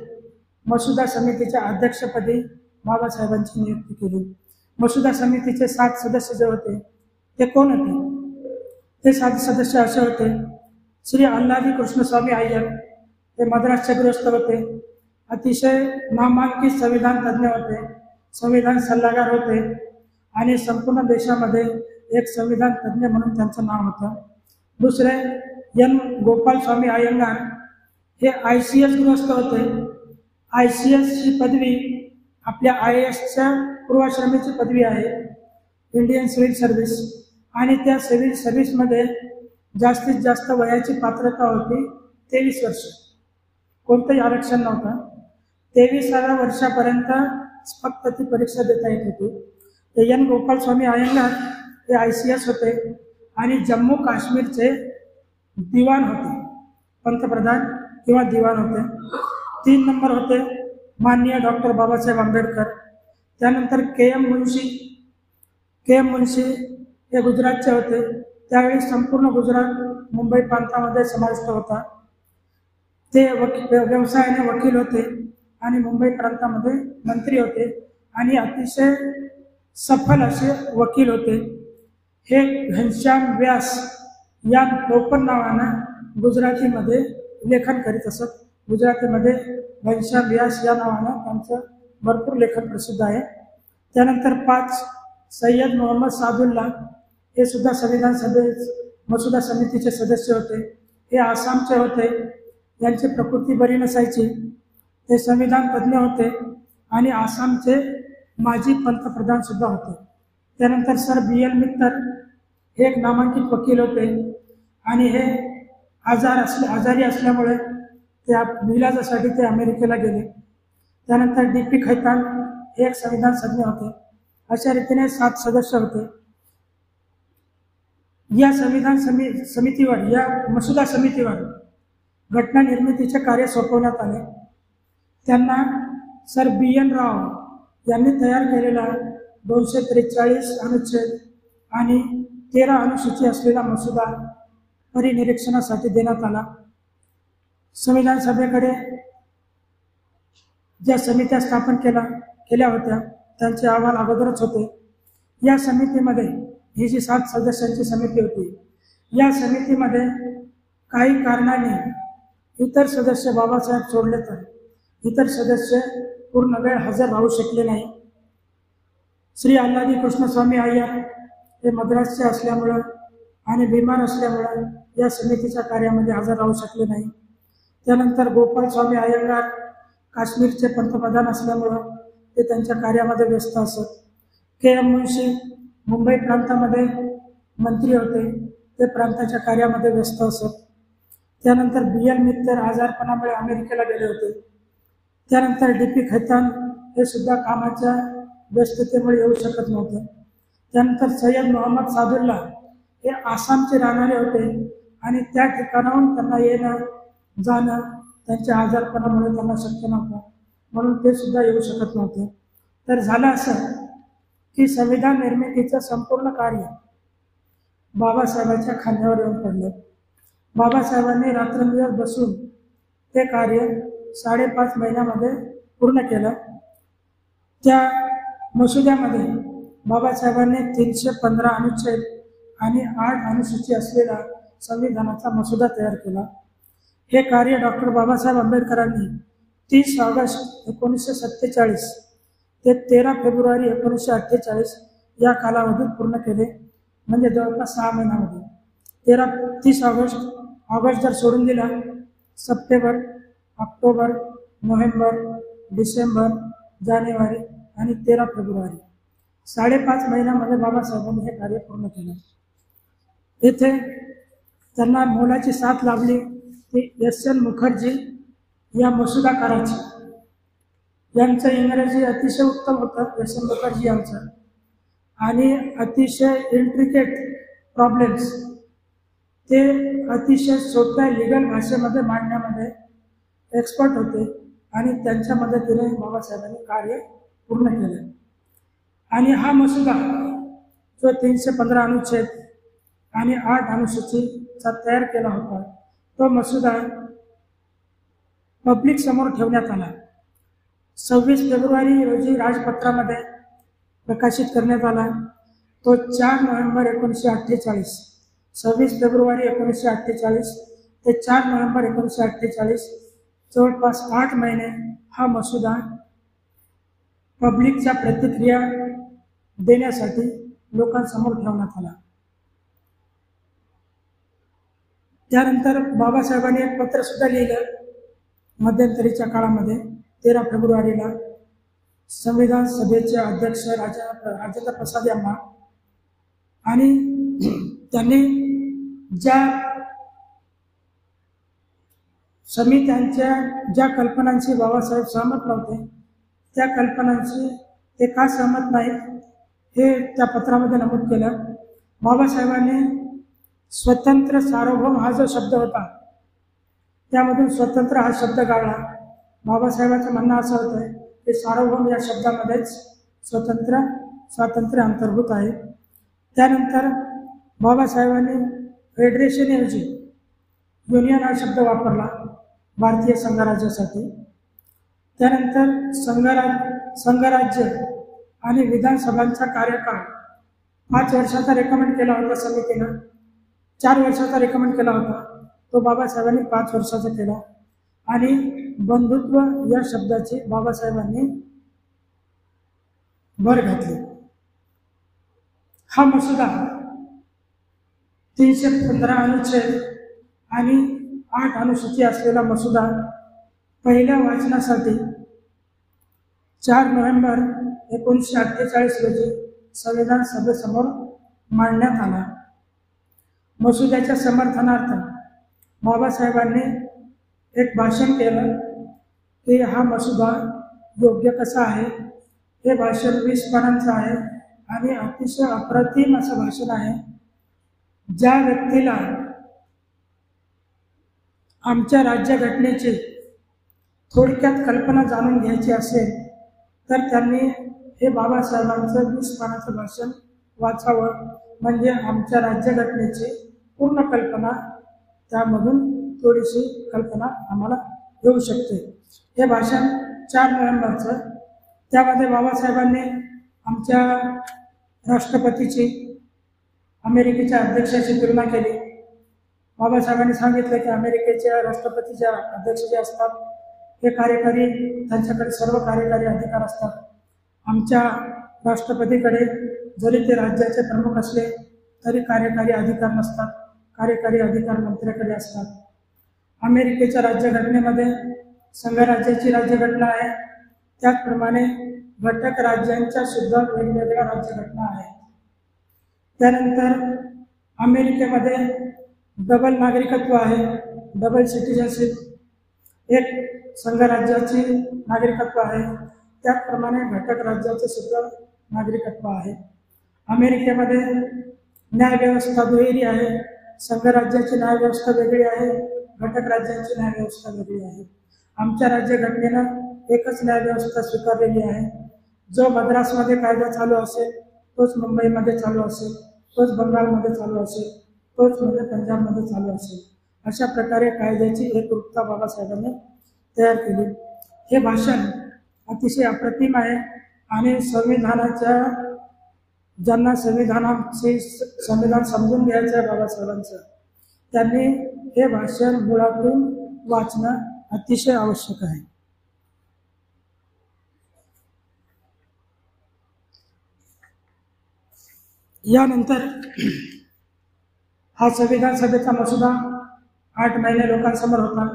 [SPEAKER 1] मसुदा समितीच्या अध्यक्षपदी बाबासाहेबांची नियुक्ती केली. मसुदा समितीचे 7 सदस्य जे होते ते कोण होते? ते 7 सदस्य असे होते: श्री अल्लादी कृष्णस्वामी अय्यर, ते मद्रासचे गृहस्थ होते. अतिशय नामांकित संविधान तज्ज्ञ होते, संविधान सल्लागार होते आणि संपूर्ण देशामध्ये एक संविधान तज्ज्ञ म्हणून त्यांचं नाव होतं. दुसरे N. गोपाल स्वामी अय्यंगार, हे ICS गृहस्थ होते. ICS ही पदवी आपल्या IASच्या पूर्वाश्रमीची पदवी आहे, इंडियन सिव्हिल सर्व्हिस, आणि त्या सिव्हिल सर्व्हिसमध्ये जास्तीत जास्त वयाची पात्रता होती 23 वर्ष. कोणतंही आरक्षण नव्हतं. 23व्या वर्षापर्यंत फक्त ती परीक्षा देता येत होती. ते N. गोपाल स्वामी अय्यंगार हे ICS होते आणि जम्मू काश्मीरचे दिवाण होते, पंतप्रधान किंवा दिवाण होते. 3 नंबर होते माननीय डॉक्टर बाबासाहेब आंबेडकर. त्यानंतर KM मुन्शी हे गुजरातचे होते. त्यावेळी संपूर्ण गुजरात मुंबई प्रांतामध्ये समाविष्ट होता. ते व्यवसायाने वकील होते आणि मुंबई प्रांतामध्ये मंत्री होते आणि अतिशय सफल असे वकील होते. हे घनश्याम व्यास या टोपण नावानं गुजरातीमध्ये लेखन करीत असत. गुजरातीमध्ये घनश्याम व्यास या नावानं त्यांचं भरपूर लेखन प्रसिद्ध आहे. त्यानंतर 5 सय्यद मोहम्मद सादुल्ला, हे सुद्धा संविधान मसुदा समितीचे सदस्य होते. हे आसामचे होते. यांची प्रकृती बरी नसायची. ते संविधान तज्ज्ञ होते आणि आसामचे माजी पंतप्रधान सुद्धा होते. त्यानंतर सर BL मित्तर हे एक नामांकित वकील होते आणि हे आजारी असल्यामुळे त्या इलाजासाठी ते अमेरिकेला गेले. त्यानंतर DP खैतान हे एक संविधान तज्ज्ञ होते. अशा रीतीने 7 सदस्य होते. या संविधान समितीवर, या मसुदा समितीवर घटना निर्मितीचे कार्य सोपवण्यात आले. त्यांना सर BN राव यांनी तयार केलेला 243 अनुच्छेद आणि 13 अनुसूची असलेला मसुदा परिनिरीक्षणासाठी देण्यात आला. संविधान सभेकडे ज्या समित्या स्थापन केल्या होत्या त्यांचे अहवाल अगोदरच होते. या समितीमध्ये, ही जी 7 सदस्यांची समिती होती, या समितीमध्ये काही कारणाने इतर सदस्य बाबासाहेब सोडले तर इतर सदस्य पूर्ण वेळ हजर राहू शकले नाही. श्री अल्लादी कृष्णस्वामी अय्यर हे मद्रासचे असल्यामुळं आणि बिमार असल्यामुळं या समितीच्या कार्यामध्ये हजर राहू शकले नाही. त्यानंतर गोपाल स्वामी अय्यंगार काश्मीरचे पंतप्रधान असल्यामुळं ते त्यांच्या कार्यामध्ये व्यस्त असत. KM मुन्शी मुंबई प्रांतामध्ये मंत्री होते, ते प्रांताच्या कार्यामध्ये व्यस्त असत. त्यानंतर BL मित्तर आजारपणामुळे अमेरिकेला गेले होते. त्यानंतर DP खैतान हे सुद्धा कामाच्या व्यस्ततेमुळे येऊ शकत नव्हते. त्यानंतर सय्यद मोहम्मद सादुल्ला हे आसामचे राहणारे होते आणि त्या ठिकाणाहून त्यांना येणं जाणं त्यांच्या आजारपणामुळे त्यांना शक्य नव्हतं, म्हणून ते सुद्धा येऊ शकत नव्हते. तर झालं असं की संविधान निर्मितीचं संपूर्ण कार्य बाबासाहेबांच्या खांद्यावर येऊन पडलं. बाबासाहेबांनी रात्रंदिवस बसून ते कार्य 5.5 महिन्यामध्ये पूर्ण केलं. त्या मसुद्यामध्ये बाबासाहेबांनी 315 अनुच्छेद आणि 8 अनुसूची असलेला संविधानाचा मसुदा तयार केला. हे कार्य डॉक्टर बाबासाहेब आंबेडकरांनी 30 ऑगस्ट 1947 ते 13 फेब्रुवारी 1948 या कालावधीत पूर्ण केले. म्हणजे जवळपास 6 महिन्यामध्ये 30 ऑगस्ट जर सोडून दिला, सप्टेंबर, ऑक्टोबर, नोव्हेंबर, डिसेंबर, जानेवारी आणि 13 फेब्रुवारी 5.5 महिन्यामध्ये बाबासाहेबांनी हे कार्य पूर्ण केलं. इथे त्यांना मोलाची साथ लाभली ती एस.एन. मुखर्जी या मसुदाकाराची. यांचं इंग्रजी अतिशय उत्तम होतं एस.एन. मुखर्जी यांचं, आणि अतिशय इंट्रिकेट प्रॉब्लेम्स ते अतिशय सोप्या लिगल भाषेमध्ये मांडण्यामध्ये एक्सपर्ट होते, आणि त्यांच्या मदतीने बाबासाहेबांनी कार्य पूर्ण केलं. आणि हा मसुदा जो 315 अनुच्छेद आणि 8 अनुसूचीचा तयार केला होता, तो मसुदा पब्लिक समोर ठेवण्यात आला. 26 फेब्रुवारी रोजी राजपत्रामध्ये प्रकाशित करण्यात आला. तो 4 नोव्हेंबर 1948, 26 फेब्रुवारी 1948 ते 4 नोव्हेंबर 1948 जवळपास 8 महिने हा मसुदा पब्लिकच्या प्रतिक्रिया देण्यासाठी लोकांसमोर ठेवण्यात आला. त्यानंतर बाबासाहेबांनी एक पत्र सुद्धा लिहिलं मध्यंतरीच्या काळामध्ये 13 फेब्रुवारीला संविधान सभेचे अध्यक्ष राजेंद्र प्रसाद यांना, आणि त्यांनी ज्या समित्यांच्या ज्या कल्पनांशी बाबासाहेब सहमत नव्हते त्या कल्पनांशी ते का सहमत नाहीत हे त्या पत्रामध्ये नमूद केलं. बाबासाहेबांनी स्वतंत्र सार्वभौम हा जो शब्द होता त्यामधून स्वतंत्र हा शब्द गाळला. बाबासाहेबांचं म्हणणं असं होतं की सार्वभौम या शब्दामध्येच स्वातंत्र्य अंतर्भूत आहे. त्यानंतर बाबासाहेबांनी फेडरेशनऐवजी युनियन हा शब्द वापरला भारतीय संघराज्यासाठी. त्यानंतर संघराज्य आणि विधानसभांचा कार्यकाळ 5 वर्षाचा रेकमेंड केला होता समितीनं. 4 वर्षाचा रेकमेंड केला होता, तो बाबासाहेबांनी 5 वर्षाचा केला. आणि बंधुत्व या शब्दाची बाबासाहेबांनी भर घातली. हा मसुदा 315 अनुच्छेद आणि 8 अनुसूची असलेला मसुदा पहिल्या वाचनासाठी 4 नोव्हेंबर 1948 रोजी संविधान सभेसमोर मांडण्यात आला. मसुद्याच्या समर्थनार्थ बाबासाहेबांनी एक भाषण केलं की हा मसुदा योग्य कसा आहे. हे भाषण 20 पानांचं आहे आणि अतिशय अप्रतिम असं भाषण आहे. ज्या व्यक्तीला आमच्या राज्यघटनेची थोडक्यात कल्पना जाणून घ्यायची असेल तर त्यांनी हे बाबासाहेबांचं 20 पानाचं भाषण वाचावं, म्हणजे आमच्या राज्यघटनेची पूर्ण कल्पना त्यामधून थोडीशी कल्पना आम्हाला येऊ शकते. हे भाषण 4 नोव्हेंबरचं. त्यामध्ये बाबासाहेबांनी आमच्या राष्ट्रपतीची अमेरिकेच्या अध्यक्षाची तुलना केली. बाबासाहेबांनी सांगितलं की अमेरिकेच्या राष्ट्रपतीच्या अध्यक्ष जे असतात हे कार्यकारी, त्यांच्याकडे सर्व कार्यकारी अधिकार असतात. आमच्या राष्ट्रपतीकडे जरी ते राज्याचे प्रमुख असले तरी कार्यकारी अधिकार नसतात, कार्यकारी अधिकार मंत्र्याकडे असतात. अमेरिकेच्या राज्यघटनेमध्ये संघराज्याची राज्यघटना आहे, त्याचप्रमाणे घटक राज्यांच्या सुद्धा वेगवेगळ्या राज्यघटना आहेत. त्यानंतर अमेरिकेमध्ये डबल नागरिकत्व आहे, डबल सिटिझनशिप. एक संघराज्याची नागरिकत्व आहे, त्याचप्रमाणे घटक राज्याचे सुद्धा नागरिकत्व आहे. अमेरिकेमध्ये न्यायव्यवस्था दुहेरी आहे, संघराज्याची न्यायव्यवस्था वेगळी आहे, घटक राज्यांची न्यायव्यवस्था वेगळी आहे. आमच्या राज्यघटनेनं एकच न्यायव्यवस्था स्वीकारलेली आहे. जो मद्रासमध्ये कायदा चालू असेल तोच मुंबईमध्ये चालू असेल, तोच बंगालमध्ये चालू असेल, तोच पंजाबमध्ये चालू असेल. अशा प्रकारे कायद्याची एकरूपता बाबासाहेबांनी तयार केली. हे भाषण अतिशय अप्रतिम आहे आणि संविधानाच्या ज्यांना संविधान समजून घ्यायचं आहे बाबासाहेबांचं, त्यांनी हे भाषण मुळातून वाचणं अतिशय आवश्यक आहे. यानंतर हा संविधान सभेचा मसुदा 8 महिने लोकांसमोर होता.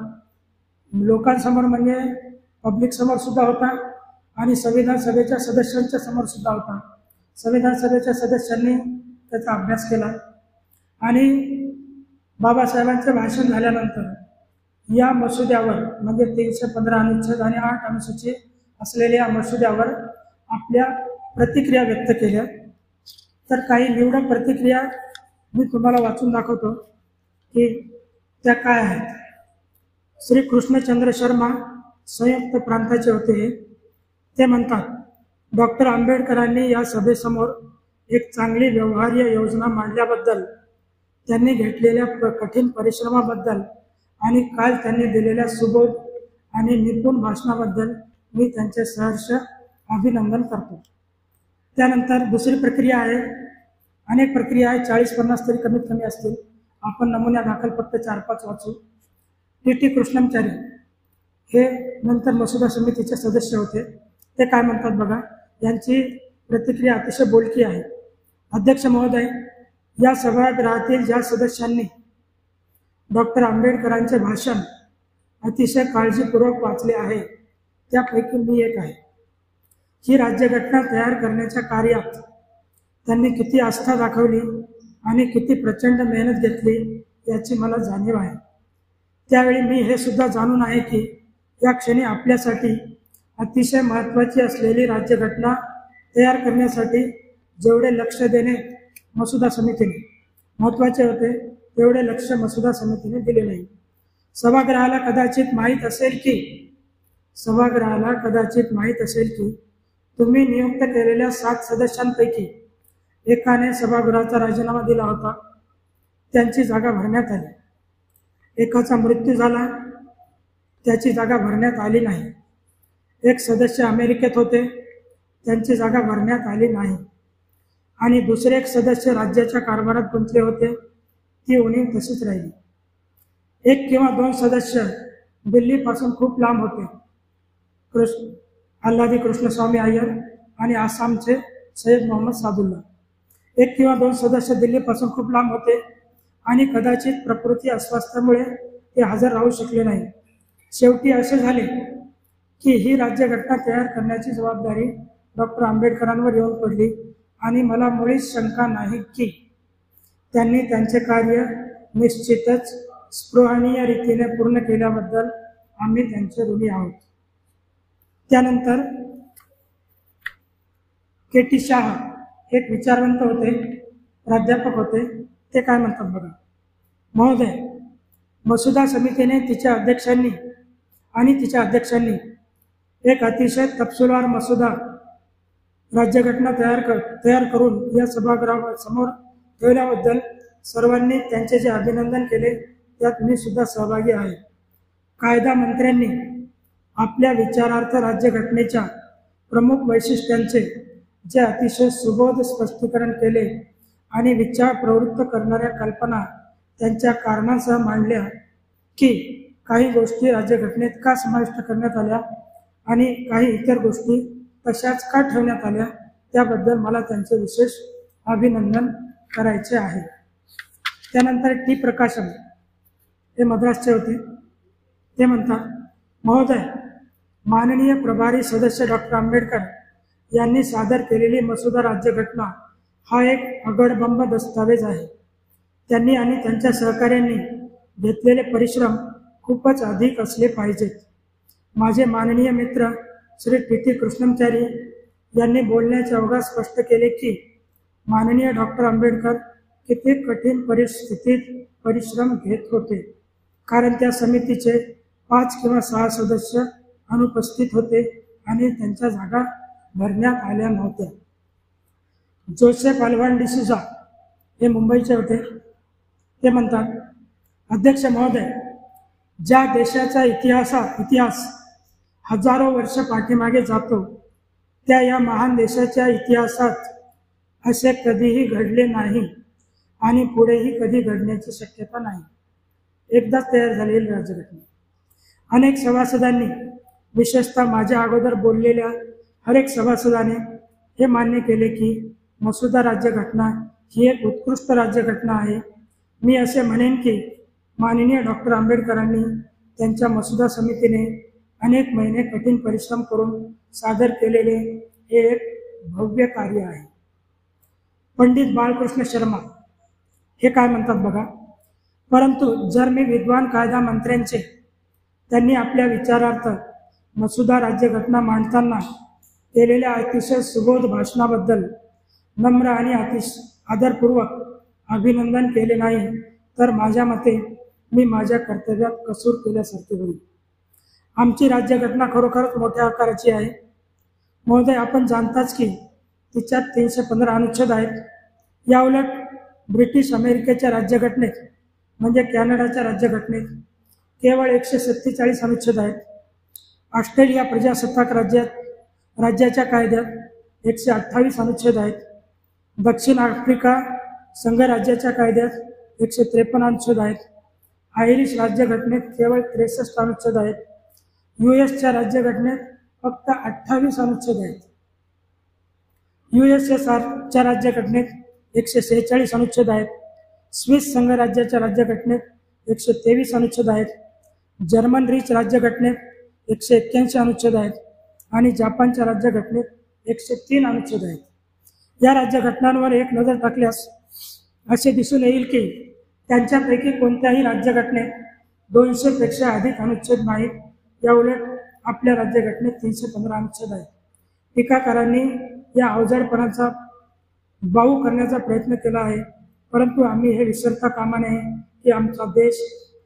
[SPEAKER 1] लोकांसमोर म्हणजे पब्लिक समोर सुद्धा होता आणि संविधान सभेच्या सदस्यांच्या समोर सुद्धा होता. संविधान सभेच्या सदस्यांनी त्याचा अभ्यास केला आणि बाबासाहेबांचे भाषण झाल्यानंतर या मसुद्यावर म्हणजे 315 अनुच्छेद आणि 8 अनुसूची असलेल्या या मसुद्यावर आपल्या प्रतिक्रिया व्यक्त केल्या. तर काही निवडक प्रतिक्रिया मी तुम्हाला वाचून दाखवतो की त्या काय आहेत. श्री कृष्णचंद्र शर्मा संयुक्त प्रांताचे होते. ते म्हणतात, डॉक्टर आंबेडकरांनी या सभेसमोर एक चांगली व्यवहार्य योजना मांडल्याबद्दल, त्यांनी घेतलेल्या कठीण परिश्रमाबद्दल आणि काल त्यांनी दिलेल्या सुबोध आणि निपुण भाषणाबद्दल मी त्यांचे सहर्ष अभिनंदन करतो. त्यानंतर दुसरी प्रक्रिया आहे. अनेक प्रक्रिया आहे, 40-50 तरी कमीत कमी असतील. आपण नमुन्या दाखल फक्त 4-5 वाचू. टी कृष्णमचारी हे नंतर मसुदा समितीचे सदस्य होते. ते काय म्हणतात बघा. यांची प्रतिक्रिया अतिशय बोलकी आहे. अध्यक्ष महोदय, या सभागृहातील ज्या सदस्यांनी डॉक्टर आंबेडकरांचे भाषण अतिशय काळजीपूर्वक वाचले आहे त्यापैकी मी एक आहे. ही राज्यघटना तयार करण्याच्या कार्यात त्यांनी किती आस्था दाखवली आणि किती प्रचंड मेहनत घेतली याची मला जाणीव आहे. त्यावेळी मी हे सुद्धा जाणून आहे की या क्षणी आपल्यासाठी अतिशय महत्त्वाची असलेली राज्यघटना तयार करण्यासाठी जेवढे लक्ष देणे मसुदा समितीने महत्त्वाचे होते तेवढे लक्ष मसुदा समितीने दिले नाही. सभागृहाला कदाचित माहीत असेल की तुम्ही नियुक्त केलेल्या 7 सदस्यांपैकी एकाने सभागृहाचा राजीनामा दिला होता. त्यांची जागा भरण्यात आली. एकाचा मृत्यू झाला, त्याची जागा भरण्यात आली नाही. एक सदस्य अमेरिकेत होते, त्यांची जागा भरण्यात आली नाही. आणि दुसरे एक सदस्य राज्याच्या कारभारात गुंतले होते, ती उणीव तशीच राहिली. 1 किंवा 2 सदस्य दिल्लीपासून खूप लांब होते, आल्हादी कृष्णस्वामी अय्यर आणि आसामचे सय्यद मोहम्मद सादुल्ला. 1 किंवा 2 सदस्य दिल्लीपासून खूप लांब होते आणि कदाचित प्रकृती अस्वास्थ्यामुळे ते हजर राहू शकले नाही. शेवटी असे झाले की ही राज्यघटना तयार करण्याची जबाबदारी डॉक्टर आंबेडकरांवर येऊन पडली आणि मला मुळीच शंका नाही की त्यांनी त्यांचे कार्य निश्चितच स्पृहणीय रीतीने पूर्ण केल्याबद्दल आम्ही त्यांचे ऋणी आहोत. त्यानंतर के.टी. शाह एक विचारवंत होते, प्राध्यापक होते. ते काय म्हणतात बघा. महोदय, मसुदा समितीने तिच्या अध्यक्षांनी एक अतिशय तपशीलवार मसुदा राज्यघटना तयार करून या सभागृहासमोर ठेवल्याबद्दल सर्वांनी त्यांचे जे अभिनंदन केले त्यात मी सुद्धा सहभागी आहे. कायदा मंत्र्यांनी आपल्या विचारार्थ राज्यघटनेच्या प्रमुख वैशिष्ट्यांचे जे अतिशय सुबोध स्पष्टीकरण केले आणि विचार प्रवृत्त करणाऱ्या कल्पना त्यांच्या कारणांसह मांडल्या की काही गोष्टी राज्यघटनेत का समाविष्ट करण्यात आल्या आणि काही इतर गोष्टी तशाच का ठेवण्यात आल्या त्याबद्दल मला त्यांचे विशेष अभिनंदन करायचे आहे. त्यानंतर टी प्रकाशन हे मद्रासचे होते. ते म्हणतात, महोदय, माननीय प्रभारी सदस्य डॉक्टर आंबेडकर यांनी सादर केलेली मसुदा राज्यघटना हा एक अगडबंब दस्तावेज आहे. त्यांनी आणि त्यांच्या सहकाऱ्यांनी घेतलेले परिश्रम खूपच अधिक असले पाहिजेत. माझे माननीय मित्र श्री टी कृष्णमचारी यांनी बोलण्याच्या ओघात स्पष्ट केले की माननीय डॉक्टर आंबेडकर किती कठीण परिस्थितीत परिश्रम घेत होते, कारण त्या समितीचे 5 किंवा 6 सदस्य अनुपस्थित होते आणि त्यांच्या जागा भरण्यात आल्या नव्हत्या. जोसेफ अल्वान डिसूजा हे मुंबईचे होते. ते म्हणतात, अध्यक्ष महोदय, ज्या देशाचा इतिहास हजारो वर्ष पाठीमागे जातो, त्या या महान देशाच्या इतिहासात असे कधीही घडले नाही आणि पुढेही कधी घडण्याची शक्यता नाही. एकदाच तयार झालेली राज्यघटना. अनेक सभासदांनी, विशेषतः माझ्या अगोदर बोललेल्या हर एक सभासदाने हे मान्य केले की मसुदा राज्यघटना ही एक उत्कृष्ट राज्यघटना आहे. मी असे म्हणेन की माननीय डॉक्टर आंबेडकरांनी त्यांच्या मसुदा समितीने अनेक महिने कठीण परिश्रम करून सादर केलेले हे एक भव्य कार्य आहे. पंडित बाळकृष्ण शर्मा हे काय म्हणतात बघा, परंतु जर मी विद्वान कायदा मंत्र्यांचे त्यांनी आपल्या विचारार्थ मसुदा राज्यघटना मांडताना केलेल्या अतिशय सुबोध भाषणाबद्दल नम्र आणि आदरपूर्वक अभिनंदन केले नाही, तर माझ्या मते मी माझ्या कर्तव्यात कसूर केल्यासारखे होईल. आमची राज्यघटना खरोखरच मोठ्या आकाराची आहे. महोदय, आपण जाणताच की तिच्यात 315 अनुच्छेद आहेत. याउलट ब्रिटिश अमेरिकेच्या राज्यघटनेत म्हणजे कॅनडाच्या राज्यघटनेत केवळ 147 अनुच्छेद आहेत. ऑस्ट्रेलिया प्रजासत्ताक राज्याच्या कायद्यात 128 अनुच्छेद आहेत. दक्षिण आफ्रिका संघराज्याच्या कायद्यात 153 अनुच्छेद आहेत. आयरिश राज्यघटनेत केवळ 63 अनुच्छेद आहेत. US राज्यघटनेत फक्त 28 अनुच्छेद आहेत. USSRच्या राज्यघटनेत 146 अनुच्छेद आहेत. स्विस संघराज्याच्या राज्यघटनेत 123 अनुच्छेद आहेत. जर्मन रीच राज्यघटनेत 181 अनुच्छेद आहेत आणि जपानच्या राज्यघटनेत 103 अनुच्छेद आहेत. या राज्यघटनांवर एक नजर टाकल्यास असे दिसून येईल की त्यांच्यापैकी कोणत्याही राज्यघटनेत 200 पेक्षा अधिक अनुच्छेद नाहीत. याउलट आपल्या राज्यघटनेत 315 अनुच्छेद आहेत. टीकाकारांनी या अवजडपणाचा बाऊ करण्याचा प्रयत्न केला आहे, परंतु आम्ही हे विसरता कामा नये की आमचा देश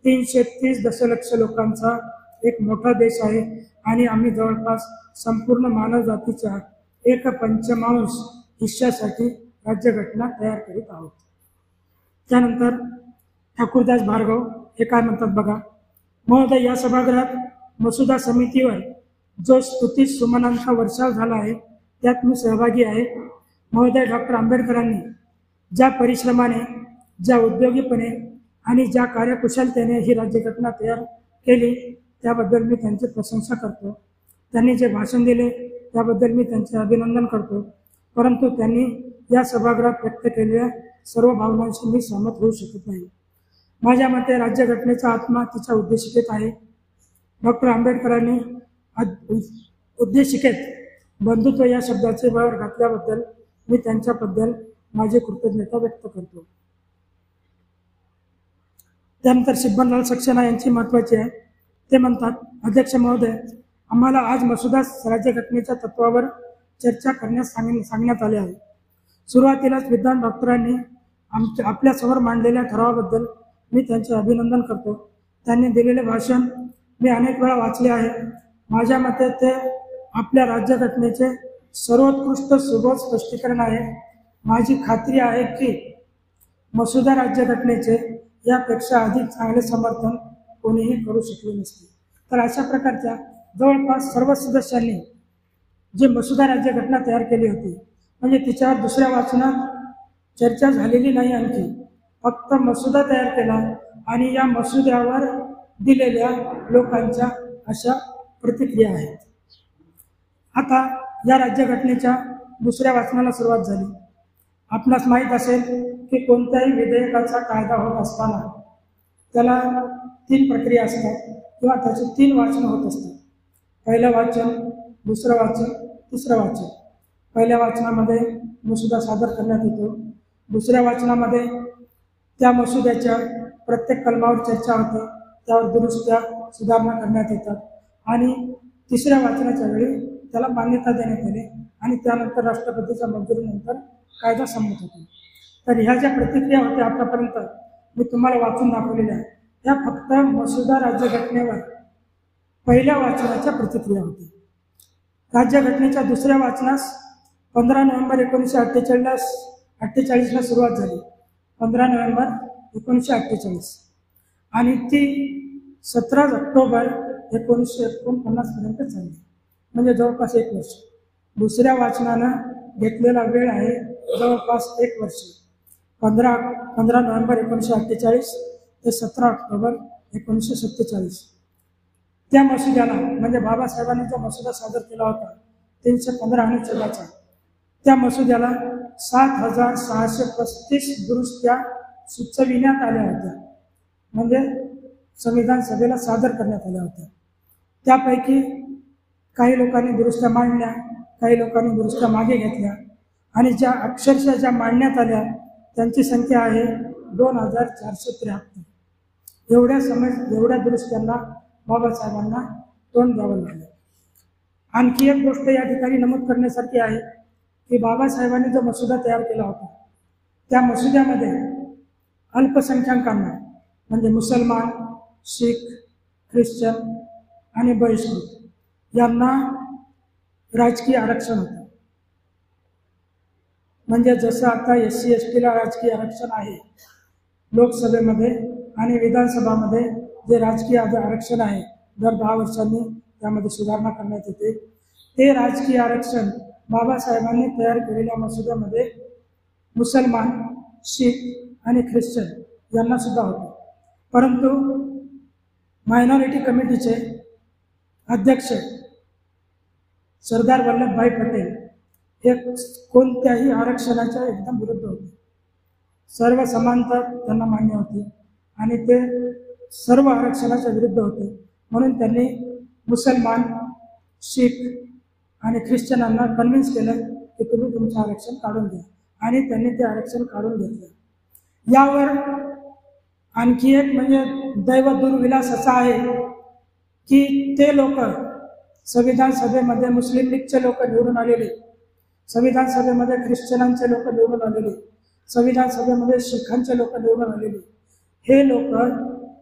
[SPEAKER 1] 330 दशलक्ष लोकांचा एक मोठा देश आहे आणि आम्ही जवळपास संपूर्ण मानव जातीच्या 1/5 हिश्श्यासाठी राज्यघटना तयार करीत आहोत. त्यानंतर ठाकूरदास भार्गव हे काय म्हणतात बघा, महोदय, या सभागृहात मसुदा समितीवर जो स्तुती सुमनांचा वर्षाव झाला आहे त्यात मी सहभागी आहे. महोदय, डॉक्टर आंबेडकरांनी ज्या परिश्रमाने, ज्या उद्योगीपणे आणि ज्या कार्यकुशलतेने ही राज्यघटना तयार केली त्याबद्दल मी त्यांची प्रशंसा करतो. त्यांनी जे भाषण दिले त्याबद्दल मी त्यांचे अभिनंदन करतो, परंतु त्यांनी या सभागृहात व्यक्त केलेल्या सर्व भावनांशी मी सहमत होऊ शकत नाही. माझ्या मते राज्यघटनेचा आत्मा तिच्या उद्देशिकेत आहे. डॉक्टर आंबेडकरांनी उद्देशिकेत बंधुत्व या शब्दाचे वर घातल्याबद्दल मी त्यांच्याबद्दल माझी कृतज्ञता व्यक्त करतो. त्यानंतर शिबनलाल सक्सेना यांची महत्त्वाची आहे. ते म्हणतात, अध्यक्ष महोदय, आम्हाला आज मसुदा राज्यघटनेच्या तत्वावर चर्चा करण्यास सांगण्यात आले आहे. सुरुवातीलाच विद्वान डॉक्टरांनी आपल्यासमोर मांडलेल्या ठरावाबद्दल मी त्यांचे अभिनंदन करतो. त्यांनी दिलेले भाषण मी अनेक वेळा वाचले आहे. माझ्या मते ते आपल्या राज्यघटनेचे सर्वोत्कृष्ट सुबोध स्पष्टीकरण आहे. माझी खात्री आहे की मसुदा राज्यघटनेचे यापेक्षा अधिक चांगले समर्थन कोणीही करू शकले नसते. तर अशा प्रकारच्या जवळपास सर्व सदस्यांनी जी मसुदा राज्यघटना तयार केली होती, म्हणजे तिच्यावर दुसऱ्या वाचनात चर्चा झालेली नाही, आणखी फक्त मसुदा तयार केला आणि या मसुद्यावर दिलेल्या लोकांच्या अशा प्रतिक्रिया आहेत. आता या राज्यघटनेच्या दुसऱ्या वाचनाला सुरुवात झाली. आपणास माहीत असेल की कोणत्याही विधेयकाचा कायदा होत असताना त्याला 3 प्रक्रिया असतात किंवा त्याची 3 वाचनं होत असतात. पहिलं वाचन, दुसरं वाचन, तिसरं वाचन. पहिल्या वाचनामध्ये मसुदा सादर करण्यात येतो. दुसऱ्या वाचनामध्ये त्या मसुद्याच्या प्रत्येक कलमावर चर्चा होते, त्यावर दुरुस्त्या सुधारणा करण्यात येतात आणि तिसऱ्या वाचनाच्या वेळी त्याला मान्यता देण्यात येते आणि त्यानंतर राष्ट्रपतीच्या मंजुरीनंतर कायदा संमत होतो. तर ह्या ज्या प्रतिक्रिया होत्या आतापर्यंत मी तुम्हाला वाचून दाखवलेल्या ह्या फक्त मसुदा राज्यघटनेवर पहिल्या वाचनाच्या प्रतिक्रिया होत्या। राज्यघटनेच्या दुसऱ्या वाचनास 15 नोव्हेंबर 1948ला सुरुवात झाली, 15 नोव्हेंबर 1948, आणि ती 17 ऑक्टोबर 1949 पर्यंत चालली, म्हणजे जवळपास 1 वर्ष। दुसऱ्या वाचनानं घेतलेला वेळ आहे जवळपास 1 वर्ष, 15 नोव्हेंबर 1948 ते 17 ऑक्टोबर 1947। त्या मसुद्याला म्हणजे बाबासाहेबांनी जो मसुदा सादर केला होता 315 अनुच्छेदाचा, त्या मसुद्याला 7635 दुरुस्त्या सुचविण्यात आल्या होत्या, म्हणजे संविधान सभेला सादर करण्यात आल्या होत्या। त्यापैकी काही लोकांनी दुरुस्त्या मांडल्या, काही लोकांनी दुरुस्त्या मागे घेतल्या, आणि ज्या अक्षरशः ज्या मांडण्यात आल्या त्यांची संख्या आहे 2473। एवढ्या दुरुस्त्यांना बाबासाहेबांना तोंड द्यावं लागलं। आणखी एक गोष्ट या ठिकाणी नमूद करण्यासारखी आहे की बाबासाहेबांनी जो मसुदा तयार केला होता त्या मसुद्यामध्ये अल्पसंख्याकांना म्हणजे मुसलमान, शीख, ख्रिश्चन आणि बहिष्कृत यांना राजकीय आरक्षण होतं। म्हणजे जसं आता SC STला राजकीय आरक्षण आहे लोकसभेमध्ये आणि विधानसभामध्ये, जे राजकीय आरक्षण आहे दर 10 वर्षांनी त्यामध्ये सुधारणा करण्यात येते, ते राजकीय आरक्षण बाबासाहेबांनी तयार केलेल्या मसुद्यामध्ये मुसलमान, शीख आणि ख्रिश्चन यांना सुद्धा होतं। परंतु मायनॉरिटी कमिटीचे अध्यक्ष सरदार वल्लभभाई पटेल हे कोणत्याही आरक्षणाच्या एकदम विरुद्ध होते। सर्व समानता त्यांना मान्य होती आणि ते सर्व आरक्षणाच्या विरुद्ध होते, म्हणून त्यांनी मुसलमान, शीख आणि ख्रिश्चनांना कन्व्हिन्स केलं की तुम्ही तुमचं आरक्षण काढून घ्या, आणि त्यांनी ते आरक्षण काढून घेतलं। यावर आणखी एक म्हणजे दैव दुर्विलास असा आहे की ते लोक संविधान सभेमध्ये मुस्लिम लीगचे लोक निवडून आलेले, संविधान सभेमध्ये ख्रिश्चनांचे लोक निवडून आलेले, संविधान सभेमध्ये शीखांचे लोक निवडून आलेले, हे लोक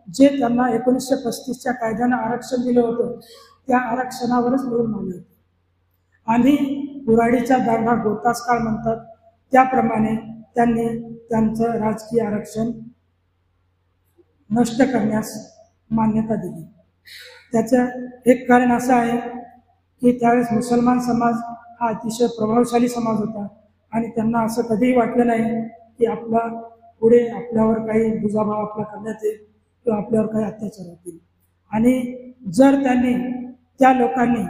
[SPEAKER 1] जे त्यांना 1935च्या कायद्यानं आरक्षण दिलं होतं त्या आरक्षणावरच निवडून आले होते, आणि कुऱ्हाडीच्या दांडा गोतास काळ म्हणतात त्याप्रमाणे त्यांनी त्यांचं राजकीय आरक्षण नष्ट करण्यास मान्यता दिली। त्याचं एक कारण असं आहे की त्यावेळेस मुसलमान समाज हा अतिशय प्रभावशाली समाज होता, आणि त्यांना असं कधीही वाटलं नाही की आपला पुढे आपल्यावर काही दुजाभाव आपला करण्यात येईल किंवा आपल्यावर काही अत्याचार होतील। आणि जर त्यांनी त्या लोकांनी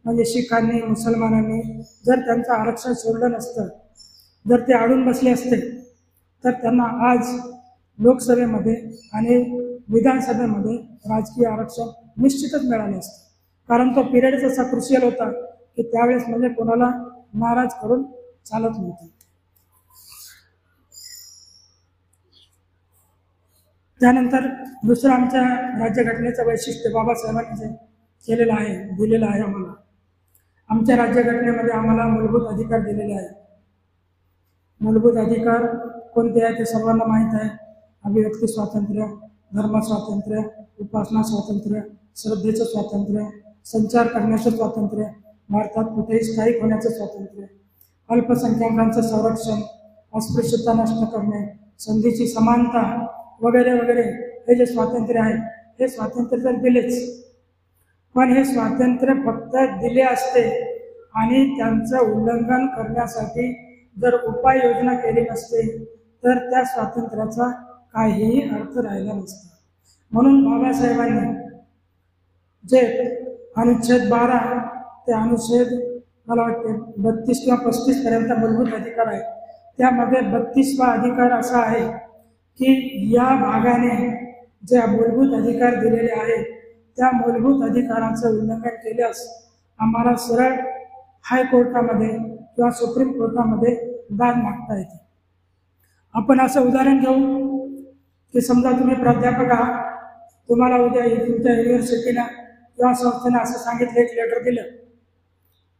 [SPEAKER 1] म्हणजे शीखांनी, मुसलमानांनी जर त्यांचं आरक्षण सोडलं नसतं, जर ते अडून बसले असते, तर त्यांना आज लोकसभेमध्ये आणि विधानसभेमध्ये राजकीय आरक्षण निश्चितच मिळाले असते, कारण तो पिरियडच असा क्रुशियल होता की त्यावेळेस म्हणजे कोणाला नाराज करून चालत नव्हतं। त्यानंतर दुसरं आमच्या राज्यघटनेचं वैशिष्ट्य बाबासाहेबांनी जे केलेलं आहे, दिलेलं आहे आम्हाला, आमच्या राज्यघटनेमध्ये आम्हाला मूलभूत अधिकार दिलेले आहेत। मूलभूत अधिकार कोणते आहेत ते सर्वांना माहीत आहे। अभिव्यक्ती स्वातंत्र्य, धर्म स्वातंत्र्य, उपासना स्वातंत्र्य, श्रद्धेचं स्वातंत्र्य, संचार करण्याचं स्वातंत्र्य, भारतात कुठेही स्थायिक होण्याचं स्वातंत्र्य, अल्पसंख्याकांचं संरक्षण, अस्पृश्यता नष्ट करणे, संधीची समानता वगैरे वगैरे, हे जे स्वातंत्र्य आहे हे स्वातंत्र्य तर दिलेच, पण हे स्वातंत्र्य फक्त दिले असते आणि त्यांचं उल्लंघन करण्यासाठी जर उपाययोजना केली नसते तर त्या स्वातंत्र्याचा काहीही अर्थ राहिला नसता। म्हणून बाबासाहेबांनी जे अनुच्छेद 12 ते अनुच्छेद मला वाटते 32 किंवा 35 पर्यंत मूलभूत अधिकार आहेत, त्यामध्ये 32वा अधिकार असा आहे की या भागाने जे मूलभूत अधिकार दिलेले आहेत त्या मूलभूत अधिकारांचं उल्लंघन केल्यास आम्हाला सरळ हायकोर्टामध्ये किंवा सुप्रीम कोर्टामध्ये दाद मागता येते। आपण असं उदाहरण घेऊ की समजा तुम्ही प्राध्यापक आहात, तुम्हाला उद्या तुमच्या युनिव्हर्सिटीला किंवा संस्थेनं असं सांगितलं, एक लेटर दिलं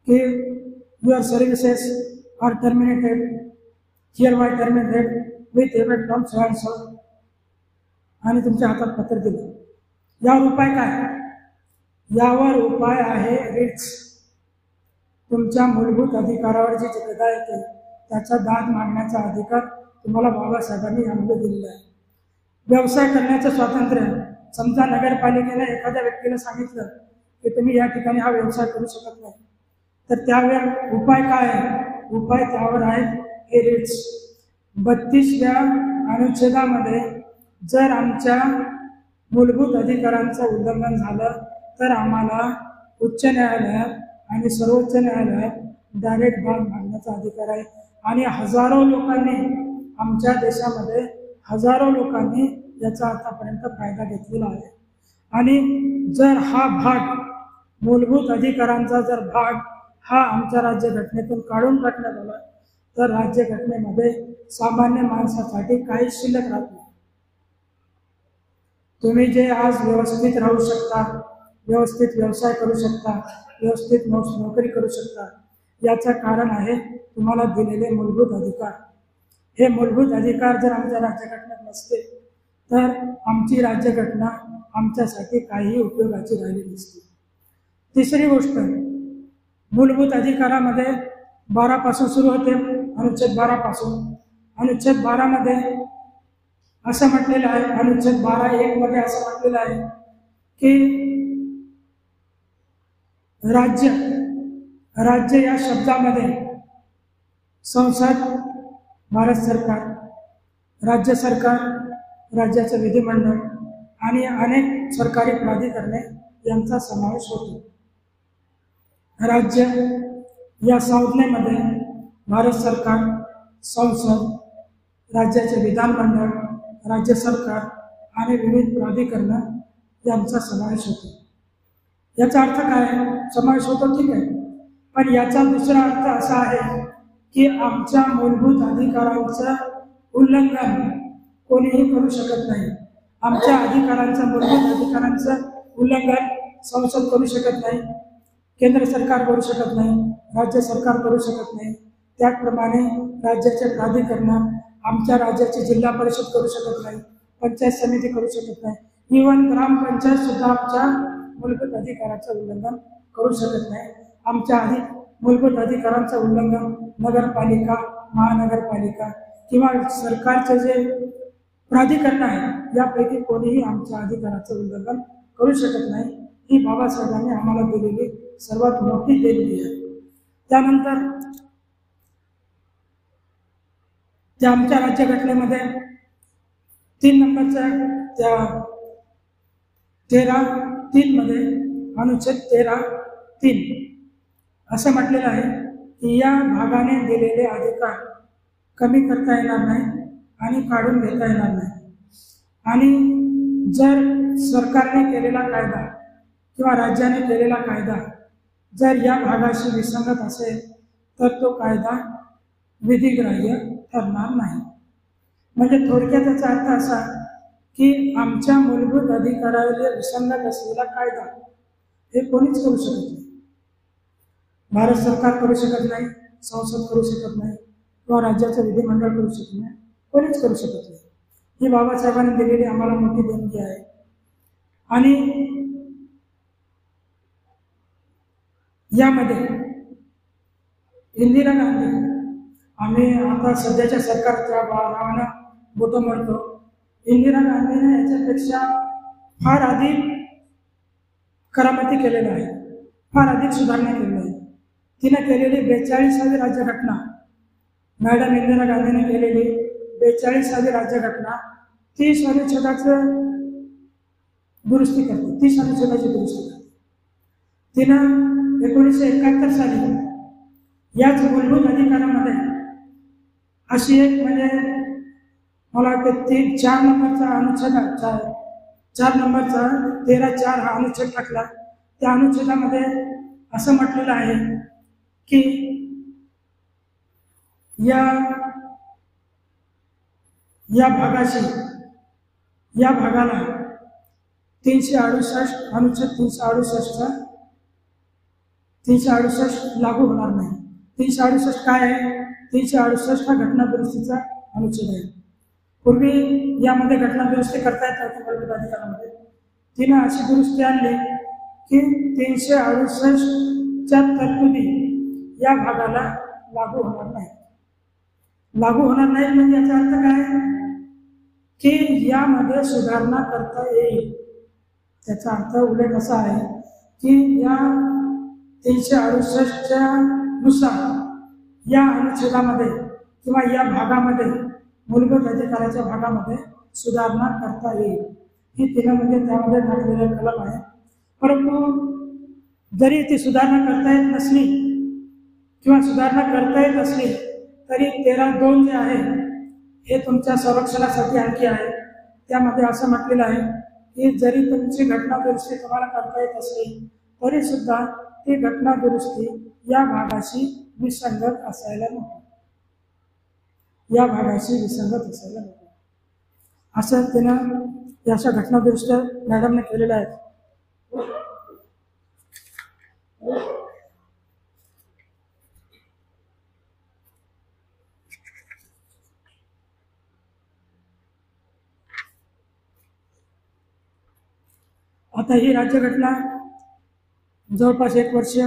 [SPEAKER 1] की your services are terminated, hereby terminated with effect from so and so आणि तुमच्या हातात पत्र दिलं. यावर उपाय काय? यावर उपाय आहे रिट्स. तुमच्या मूलभूत अधिकारावर जी गदा येते त्याचा दाद मागण्याचा अधिकार तुम्हाला बाबासाहेबांनी यामध्ये दिलेला आहे. व्यवसाय करण्याचं स्वातंत्र्य. समजा नगरपालिकेने एखाद्या व्यक्तीला सांगितलं की तुम्ही या ठिकाणी हा व्यवसाय करू शकत नाही, तर त्यावेळेस उपाय काय आहे? उपाय त्यावर आहे हे रिट्स. 32व्या अनुच्छेदामध्ये जर आमच्या मूलभूत अधिकारांचं उल्लंघन झालं तर आम्हाला उच्च न्यायालयात आणि सर्वोच्च न्यायालयात डायरेक्ट दाद मागण्याचा अधिकार आहे. आणि हजारो लोकांनी आमच्या देशामध्ये हजारो लोकांनी याचा आतापर्यंत फायदा घेतलेला आहे. आणि जर हा भाग मूलभूत अधिकारांचा जर भाग हा आमच्या राज्यघटनेतून काढून टाकण्यात आला तर राज्यघटनेमध्ये सामान्य माणसासाठी काहीच शिल्लक राहत नाही. तुम्ही जे आज व्यवस्थित राहू शकता, व्यवस्थित व्यवसाय करू शकता, व्यवस्थित नोकरी करू शकता, याचं कारण आहे तुम्हाला दिलेले मूलभूत अधिकार. हे मूलभूत अधिकार जर आमच्या राज्यघटनेत नसते तर आमची राज्यघटना आमच्यासाठी काही उपयोगाची राहिली नसते. तिसरी गोष्ट, मूलभूत अधिकारामध्ये 12 पासून सुरू होते. अनुच्छेद 12 पासून. अनुच्छेद 12 मध्ये असं म्हटलेलं आहे, अनुच्छेद 12(1) मध्ये असं म्हटलेलं आहे की राज्य या शब्दामध्ये संसद, भारत सरकार, राज्य सरकार, राज्याचं विधिमंडळ आणि अनेक सरकारी प्राधिकरणे यांचा समावेश होतो. राज्य या संज्ञेमध्ये भारत सरकार, संसद, राज्याचे विधानमंडळ, राज्य सरकार आणि विविध प्राधिकरण यांचा समावेश होतो. याचा अर्थ काय? समावेश होतो ठीक आहे, पण याचा दुसरा अर्थ असा आहे की आमच्या मूलभूत अधिकारांचं उल्लंघन कोणीही करू शकत नाही. आमच्या अधिकारांचं, मूलभूत अधिकारांचं उल्लंघन संसद करू शकत नाही, केंद्र सरकार करू शकत नाही, राज्य सरकार करू शकत नाही. त्याचप्रमाणे राज्याचे प्राधिकरण आमच्या राज्याची जिल्हा परिषद करू शकत नाही, पंचायत समिती करू शकत नाही, इव्हन ग्रामपंचायत सुद्धा आमच्या मूलभूत अधिकाराचं उल्लंघन करू शकत नाही. आमच्या मूलभूत अधिकारांचं उल्लंघन नगरपालिका, महानगरपालिका किंवा सरकारचे जे प्राधिकरण आहे यापैकी कोणीही आमच्या अधिकाराचं उल्लंघन करू शकत नाही. ही बाबासाहेबांनी आम्हाला दिलेली सर्वात मोठी देणगी आहे. त्यानंतर त्या आमच्या राज्यघटनेमध्ये 3 नंबरच्या त्या 13(3) मध्ये अनुच्छेद 13(3) असं म्हटलेलं आहे की या भागाने दिलेले अधिकार कमी करता येणार नाही आणि काढून घेता येणार नाही. आणि जर सरकारने केलेला कायदा किंवा राज्याने केलेला कायदा जर या भागाशी विसंगत असेल तर तो कायदा विधिग्राह्य ठरणार नाही. म्हणजे थोडक्यात याचा अर्थ असा की आमच्या मूलभूत अधिकाराला विसंगत असलेला कायदा हे कोणीच करू शकत नाही. भारत सरकार करू शकत नाही, संसद करू शकत नाही किंवा राज्याचं विधिमंडळ करू शकत नाही, कोणीच करू शकत नाही. ही बाबासाहेबांनी दिलेली आम्हाला मोठी देणगी आहे. आणि यामध्ये इंदिरा गांधी, आम्ही आता सध्याच्या सरकारच्या नावानं बोटं मारतो, इंदिरा गांधीने याच्यापेक्षा फार अधिक करामती केलेल्या आहे, फार अधिक सुधारणा केलेल्या आहे. तिने केलेली 42वी राज्यघटना, मॅडम इंदिरा गांधीने केलेली 42वी राज्यघटना 30 अनुच्छेदाचं दुरुस्ती करते, 30 अनुच्छेदाची दुरुस्ती करते. तिनं 1971 साली याच मूलभूत अधिकारामध्ये अशी एक म्हणजे मला वाटतं 4 नंबरचा अनुच्छेद, 4 नंबरचा 13(4) हा अनुच्छेद टाकला. त्या अनुच्छेदामध्ये असं म्हटलेलं आहे की या भागाला 368 अनुच्छेद 368 लागू होणार नाही. 368 काय आहे? 368 हा घटना दुरुस्तीचा अनुच्छेद आहे. पूर्वी यामध्ये घटना दुरुस्ती करता येत नव्हती मूलभूत अधिकारामध्ये. तिनं अशी दुरुस्ती आणली की 368च्या तरतुदी या भागाला लागू होणार नाही. लागू होणार नाही म्हणजे याचा अर्थ काय की यामध्ये सुधारणा करता येईल. त्याचा अर्थ उलट असा आहे की या 368च्या नुसार या अनुच्छेदामध्ये किंवा या भागामध्ये मूलभूत अधिकाराच्या भागामध्ये सुधारणा करता येईल. ही तिनं म्हणजे त्यामध्ये टाकलेला कलम आहे. परंतु जरी ती सुधारणा करता येत नसली किंवा सुधारणा करता येत असली तरी 13(2) जे आहे हे तुमच्या संरक्षणासाठी आणखी आहे. त्यामध्ये असं म्हटलेलं आहे की जरी तुमची घटना दुरुस्ती तुम्हाला करता येत असली तरी सुद्धा ती घटना दुरुस्ती या भागाशी विसंगत असायला नको. या भागाशी विसंगत असायला नको असं त्यानं अशा घटना दुरुस्त्या मॅडमने केलेल्या आहेत. आता ही राज्यघटना जवळपास 1 वर्ष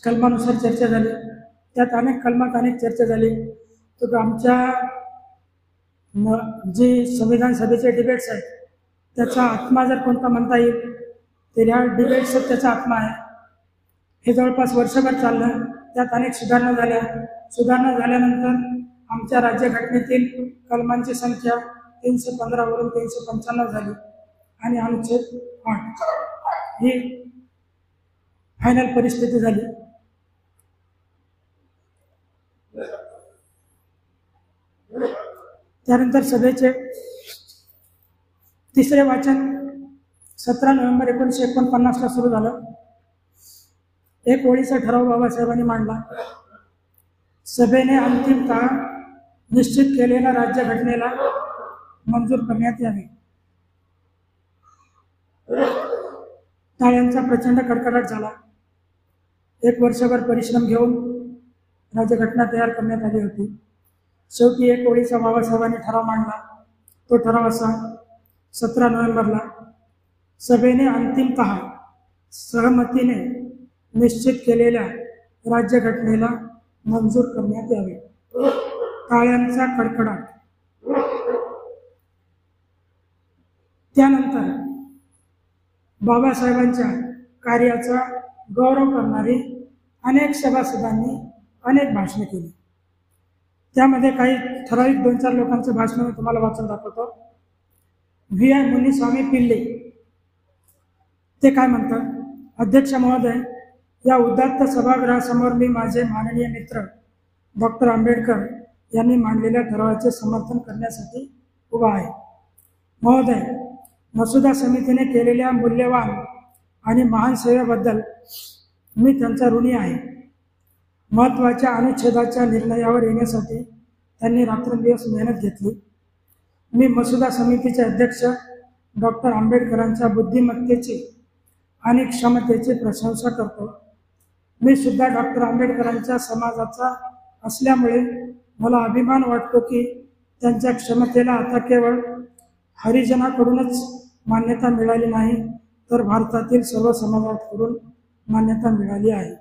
[SPEAKER 1] कलमानुसार चर्चा झाली. त्यात अनेक कलमात अनेक चर्चा झाली. तर आमच्या जे संविधान सभेचे डिबेट्स आहेत त्याचा आत्मा जर कोणता म्हणता येईल तर ह्या डिबेट्सच त्याचा आत्मा आहे. हे जवळपास वर्षभर चाललं. त्यात अनेक सुधारणा झाल्या. सुधारणा झाल्यानंतर आमच्या राज्यघटनेतील कलमांची संख्या 315 वरून 395 झाली आणि अनुच्छेद 8 ही फायनल परिस्थिती झाली. त्यानंतर सभेचे तिसरे वाचन 17 नोव्हेंबर 1949ला सुरू झालं. एक ओळीचा ठराव बाबासाहेबांनी मांडला. सभेने अंतिमतः निश्चित केलेल्या राज्यघटनेला मंजूर करण्यात यावे. टाळ्यांचा प्रचंड कडकडाट झाला. 1 वर्षभर परिश्रम घेऊन राज्यघटना तयार करण्यात आली होती. शेवटी एक ओळीचा बाबासाहेबांनी ठराव मांडला. तो ठराव असा: 17 नोव्हेंबरला सभेने अंतिमतः सहमतीने निश्चित केलेल्या राज्यघटनेला मंजूर करण्यात यावे. टाळ्यांचा कडकडाट. त्यानंतर बाबासाहेबांच्या कार्याचा गौरव करणारी अनेक सभासदांनी अनेक भाषणे केली. त्यामध्ये काही ठराविक 2-4 लोकांचं भाषण मी तुम्हाला वाचून दाखवतो. V.I. मुनिस्वामी पिल्ले ते काय म्हणतात: अध्यक्ष महोदय, या उदात्त सभागृहासमोर मी माझे माननीय मित्र डॉक्टर आंबेडकर यांनी मांडलेल्या ठरावाचे समर्थन करण्यासाठी उभा आहे. महोदय, मसुदा समितीने केलेल्या मूल्यवान आणि महान सेवेबद्दल मी त्यांचा ऋणी आहे. महत्त्वाच्या अनुच्छेदाच्या निर्णयावर येण्यासाठी त्यांनी रात्रंदिवस मेहनत घेतली. मी मसुदा समितीचे अध्यक्ष डॉक्टर आंबेडकरांच्या बुद्धिमत्तेची आणि क्षमतेची प्रशंसा करतो. मी सुद्धा डॉक्टर आंबेडकरांच्या समाजाचा असल्यामुळे मला अभिमान वाटतो की त्यांच्या क्षमतेला आता केवळ हरिजनाकडूनच मान्यता मिळाली नाही तर भारतातील सर्व समाजाकडून मान्यता मिळाली आहे.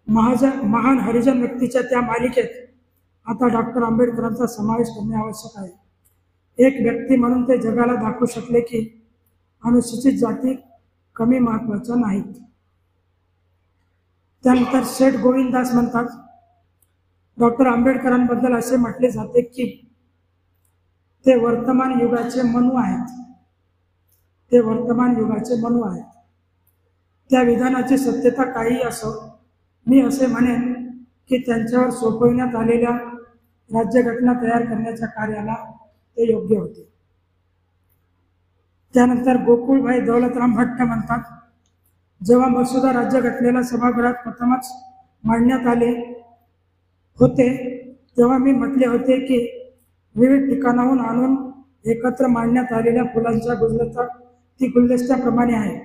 [SPEAKER 1] महान हरिजन व्यक्तीच्या त्या मालिकेत आता डॉक्टर आंबेडकरांचा समावेश करणे आवश्यक आहे. एक व्यक्ती म्हणून ते जगाला दाखवू शकले की अनुसूचित जाती कमी महत्त्वाच्या नाहीत. त्यानंतर सेठ गोविंददास म्हणतात: डॉक्टर आंबेडकरांबद्दल असे म्हटले जाते की ते वर्तमान युगाचे मनू आहेत. ते वर्तमान युगाचे मनू आहेत. त्या विधानाची सत्यता काही असो, मी असे म्हणेन की त्यांच्यावर सोपविण्यात आलेल्या राज्यघटना तयार करण्याच्या कार्याला ते योग्य होते. त्यानंतर गोकुळभाई दौलतराम भट्ट म्हणतात: जेव्हा मसुदा राज्यघटनेला सभागृहात प्रथमच मांडण्यात आले होते तेव्हा मी म्हटले होते की विविध ठिकाणाहून आणून एकत्र मांडण्यात आलेल्या फुलांच्या गुलदस्ता ती गुलदस्त्याप्रमाणे आहे.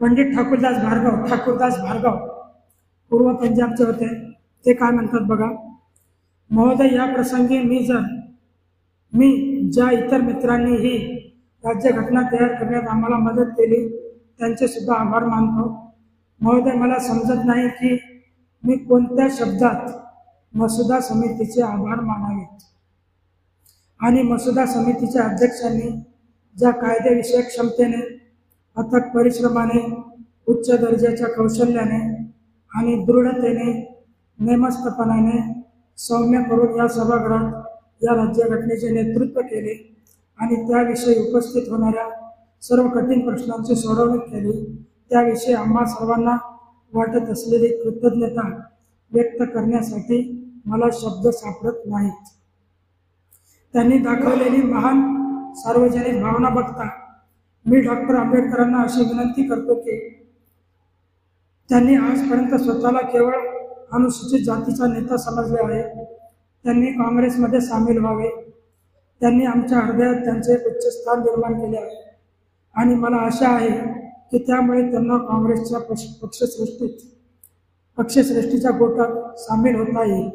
[SPEAKER 1] पंडित ठाकूरदास भार्गव पूर्व पंजाबचे होते. ते काय म्हणतात बघा. महोदय, या प्रसंगी मी ज्या इतर मित्रांनीही राज्यघटना तयार करण्यात आम्हाला मदत केली त्यांचे सुद्धा आभार मानतो. महोदय, मला समजत नाही की मी कोणत्या शब्दात मसुदा समितीचे आभार मानावेत. आणि मसुदा समितीच्या अध्यक्षांनी ज्या कायदेविषयक क्षमतेने, अथक परिश्रमाने, उच्च दर्जाच्या कौशल्याने आणि दृढतेने, नेमस्तपणाने सौम्य करून या सभागृहात या राज्यघटनेचे नेतृत्व केले आणि त्याविषयी उपस्थित होणाऱ्या सर्व कठीण प्रश्नांची सोडवणूक केली, त्याविषयी आम्हा सर्वांना वाटत असलेली कृतज्ञता व्यक्त करण्यासाठी मला शब्द सापडत नाहीत. त्यांनी दाखवलेली महान सार्वजनिक भावना बघता मी डॉक्टर आंबेडकरांना अशी विनंती करतो की त्यांनी आजपर्यंत स्वतःला केवळ अनुसूचित जातीचा नेता समजले आहे. त्यांनी काँग्रेसमध्ये सामील व्हावे. त्यांनी आमच्या हृदयात त्यांचे एक उच्च स्थान निर्माण केले आहे आणि मला आशा आहे की त्यामुळे त्यांना काँग्रेसच्या पक्षश्रेष्ठीच्या गोटात सामील होता येईल.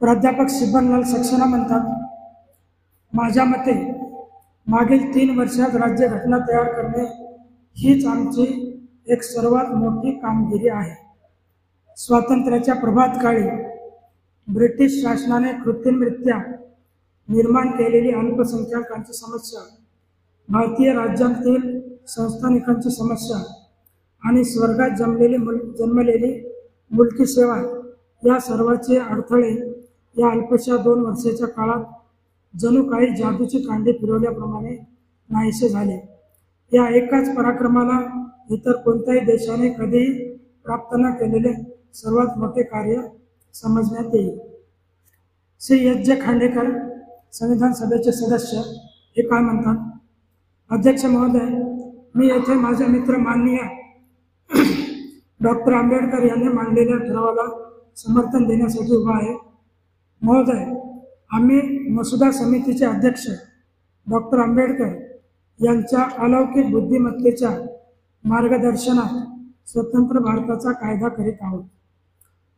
[SPEAKER 1] प्राध्यापक सिब्बनलाल सक्सेना म्हणतात, माझ्या मते मागील 3 वर्षात राज्यघटना तयार करणे हीच आमची एक सर्वात मोठी कामगिरी आहे. स्वातंत्र्याच्या प्रभात काळी ब्रिटिश शासनाने कृत्रिमरित्या निर्माण केलेली अल्पसंख्याकांची समस्या, भारतीय राज्यांतील संस्थानिकांची समस्या आणि स्वर्गात जन्मलेली मुलकी सेवा या सर्वाचे अडथळे या अल्पशा 2 वर्षाच्या काळात जणू काही जादूची कांडी फिरवल्याप्रमाणे नाहीसे झाले. या एकाच पराक्रमाला इतर कोणत्याही देशाने कधीही प्राप्त न केलेले सर्वात मोठे कार्य समजण्यात येईल. श्री एच जे खांडेकर, संविधान सभेचे सदस्य, हे काय म्हणतात. अध्यक्ष महोदय, मी येथे माझे मित्र माननीय डॉक्टर आंबेडकर यांनी मांडलेल्या ठरावाला समर्थन देण्यासाठी उभा आहे. महोदय, आम्ही मसुदा समितीचे अध्यक्ष डॉक्टर आंबेडकर यांच्या अलौकिक बुद्धिमत्तेच्या मार्गदर्शनात स्वतंत्र भारताचा कायदा करीत आहोत.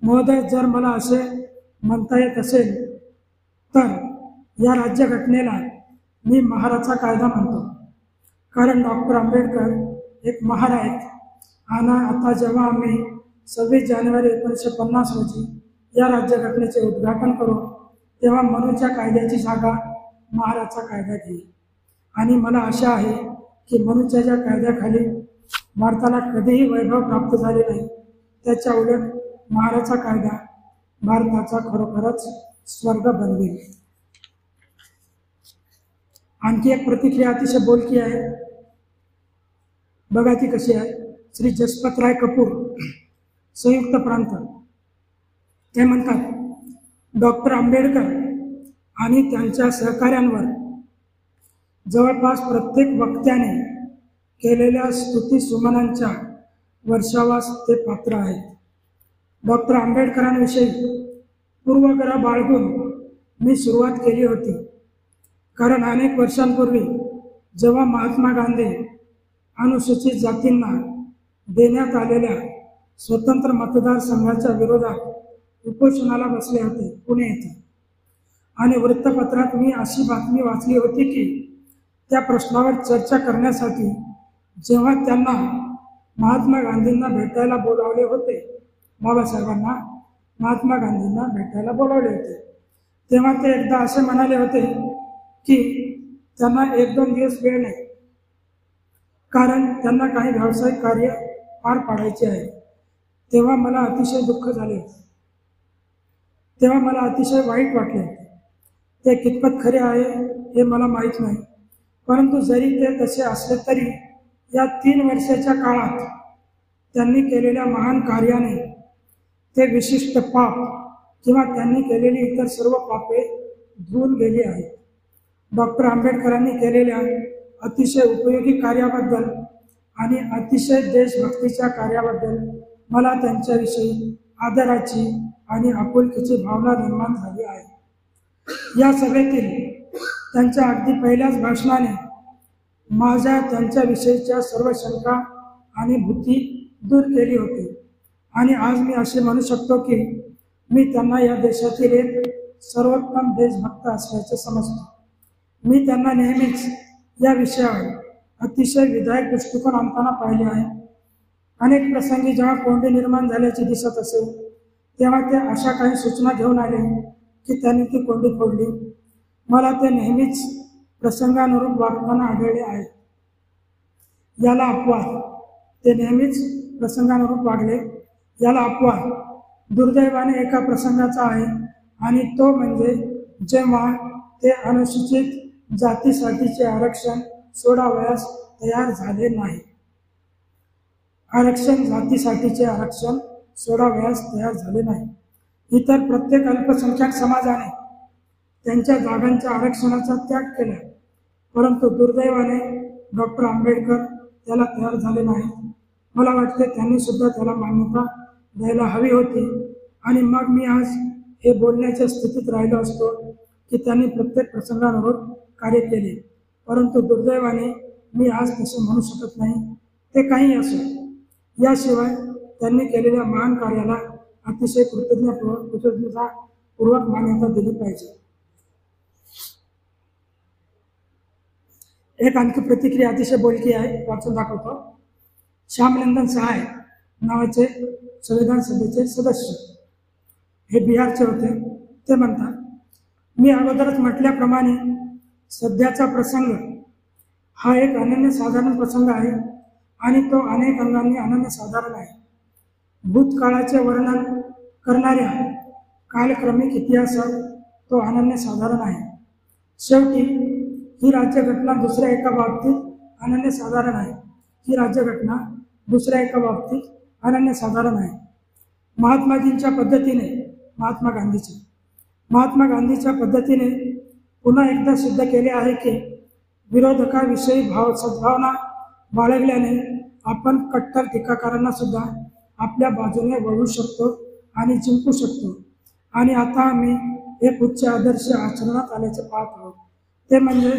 [SPEAKER 1] महोदय, जर मला असे म्हणता येत असेल तर या राज्यघटनेला मी महाराचा कायदा म्हणतो, कारण डॉक्टर आंबेडकर एक महार आहेत. आणि आता जेव्हा आम्ही 26 जानेवारी 1950 रोजी या राज्यघटनेचे उद्घाटन करू तेव्हा मनूच्या कायद्याची जागा महाराचा कायदा घेईल. आणि मला आशा आहे की मनूच्या ज्या कायद्याखाली भारताला कधीही वैभव प्राप्त झाले नाही, त्याच्या उलट महाराचा कायदा भारताचा खरोखरच स्वर्ग बनवेल. आणखी एक प्रतिक्रिया अतिशय बोलकी आहे, बघा ती कशी आहे. श्री जसपतराय कपूर, संयुक्त प्रांत, ते म्हणतात, डॉक्टर आंबेडकर आणि त्यांच्या सहकाऱ्यांवर जवळपास प्रत्येक वक्त्याने केलेल्या स्तुती सुमनांच्या वर्षावास ते पात्र आहेत. डॉक्टर आंबेडकरांविषयी पूर्वग्रह बाळगून मी सुरुवात केली होती, कारण अनेक वर्षांपूर्वी जेव्हा महात्मा गांधी अनुसूचित जातींना देण्यात आलेल्या स्वतंत्र मतदारसंघाच्या विरोधात उपोषणाला बसले होते पुणे येथे, आणि वृत्तपत्रात मी अशी बातमी वाचली होती की त्या प्रश्नावर चर्चा करण्यासाठी जेव्हा त्यांना महात्मा गांधींना भेटायला बोलावले होते, बाबासाहेबांना महात्मा गांधींना भेटायला बोलावले होते, तेव्हा ते एकदा असे म्हणाले होते की त्यांना 1-2 दिवस वेळ नाही, कारण त्यांना काही व्यावसायिक कार्य पार पाडायचे आहे. तेव्हा मला अतिशय दुःख झाले, तेव्हा मला अतिशय वाईट वाटले. ते कितपत खरे आहे हे मला माहीत नाही, परंतु जरी ते तसे असले तरी या 3 वर्षाच्या काळात त्यांनी केलेल्या महान कार्याने ते विशिष्ट पाप किंवा त्यांनी केलेली इतर सर्व पापे धुवून गेली आहेत. डॉक्टर आंबेडकरांनी केलेल्या अतिशय उपयोगी कार्याबद्दल आणि अतिशय देशभक्तीच्या कार्याबद्दल मला त्यांच्याविषयी आदराची आणि आपुलकीची भावना निर्माण झाली आहे. या सभेतील त्यांच्या अगदी पहिल्याच भाषणाने माझ्या त्यांच्याविषयीच्या सर्व शंका आणि भीती दूर केली होती आणि आज मी असे म्हणू शकतो की मी त्यांना या देशातील एक सर्वोत्तम देशभक्त असल्याचे समजतो. मी त्यांना नेहमीच या विषयावर अतिशय विधायक दृष्टिकोन आणताना पाहिले आहे. अनेक प्रसंगी जेव्हा कोंडी निर्माण झाल्याचे दिसत असेल तेव्हा ते अशा काही सूचना घेऊन आले की त्यांनी ती कोंडी फोडली. मला ते नेहमीच प्रसंगानुरूप वागताना आढळले आहे. याला अपवाद. ते नेहमीच प्रसंगानुरूप वागले. याला अपवाद दुर्दैवाने एका प्रसंगाचा आहे आणि तो म्हणजे जेव्हा ते अनुसूचित जातीसाठीचे आरक्षण सोडावयास तयार झाले नाही. जातीसाठीचे आरक्षण सोडावयास तयार झाले नाही. इतर प्रत्येक अल्पसंख्याक समाजाने त्यांच्या जागांच्या आरक्षणाचा त्याग केला, परंतु दुर्दैवाने डॉक्टर आंबेडकर त्याला तयार झाले नाही. मला वाटते त्यांनी सुद्धा त्याला मान्यता द्यायला हवी होती आणि मग मी आज हे बोलण्याच्या स्थितीत राहिलो असतो की त्यांनी प्रत्येक प्रसंगावर कार्य केले, परंतु दुर्दैवाने मी आज तसे म्हणू शकत नाही. ते काही असो. याशिवाय त्यांनी केलेल्या महान कार्याला अतिशय कृतज्ञतापूर्वक मान्यता दिली पाहिजे. एक आणखी प्रतिक्रिया अतिशय बोलकी आहे, वाचून दाखवतो. श्यामनंदन सहाय नावाचे संविधान सभेचे सदस्य, हे बिहारचे होते. ते म्हणतात, मी अगोदरच म्हटल्याप्रमाणे सध्याचा प्रसंग हा एक अनन्यसाधारण प्रसंग आहे आणि तो अनेक अंगांनी अनन्यसाधारण आहे. भूतकाळाचे वर्णन करणाऱ्या कालक्रमिक इतिहासात तो अनन्यसाधारण आहे. शेवटी ही राज्यघटना दुसऱ्या एका बाबतीत अनन्यसाधारण आहे. अनन्यसाधारण आहे. महात्मा गांधीच्या पद्धतीने पुन्हा एकदा सिद्ध केले आहे की विरोधकाविषयी सद्भावना बाळगल्याने आपण कट्टर टीकाकारांना सुद्धा आपल्या बाजूने वळवू शकतो आणि जिंकू शकतो. आणि आता आम्ही एक उच्च आदर्श आचरणात आल्याचे पाहत आहोत. ते म्हणजे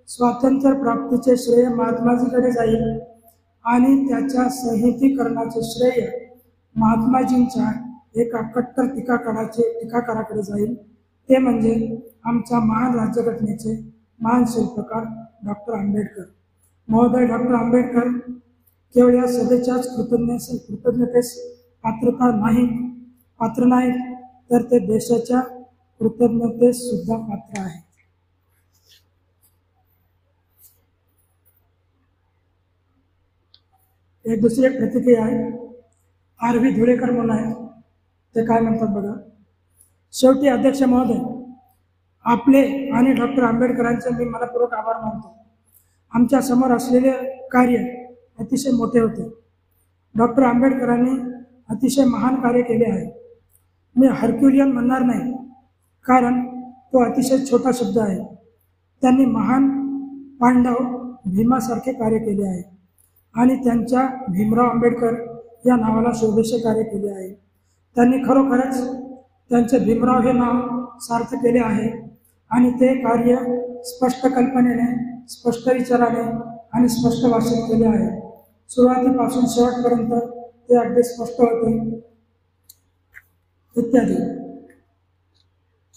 [SPEAKER 1] स्वातंत्र्य प्राप्तीचे श्रेय महात्माजीकडे जाईल आणि त्याच्या संहितीकरणाचे श्रेय महात्माजींच्या एका कट्टर टीकाकाराकडे जाईल. ते म्हणजे आमच्या महान राज्यघटनेचे महान शिल्पकार डॉक्टर आंबेडकर महोदय. डॉक्टर आंबेडकर केवळ या सभेच्याच कृतज्ञतेस पात्र नाहीत, तर ते देशाच्या कृतज्ञतेस सुद्धा पात्र आहेत. एक दुसरी एक प्रतिक्रिया आहे. आर.व्ही. धुळेकर म्हणून आहे. ते काय म्हणतात बघा. शेवटी अध्यक्ष महोदय, आपले आणि डॉक्टर आंबेडकरांचे मी मनपूर्वक आभार मानतो. आमच्या समोर असलेले कार्य अतिशय मोठे होते. डॉक्टर आंबेडकरांनी अतिशय महान कार्य केले आहे. मी हर्क्युलियन म्हणणार नाही, कारण तो अतिशय छोटा शब्द आहे. त्यांनी महान पांडव भीमासारखे कार्य केले आहे आणि त्यांच्या भीमराव आंबेडकर या नावाला शोभेचे कार्य केले आहे. त्यांनी खरोखरच त्यांचे भीमराव हे नाव सार्थ केले आहे आणि ते कार्य स्पष्ट कल्पनेने, स्पष्ट विचाराने आणि स्पष्ट भाषेत केले आहे. सुरुवातीपासून शेवटपर्यंत ते अगदी स्पष्ट होते इत्यादी.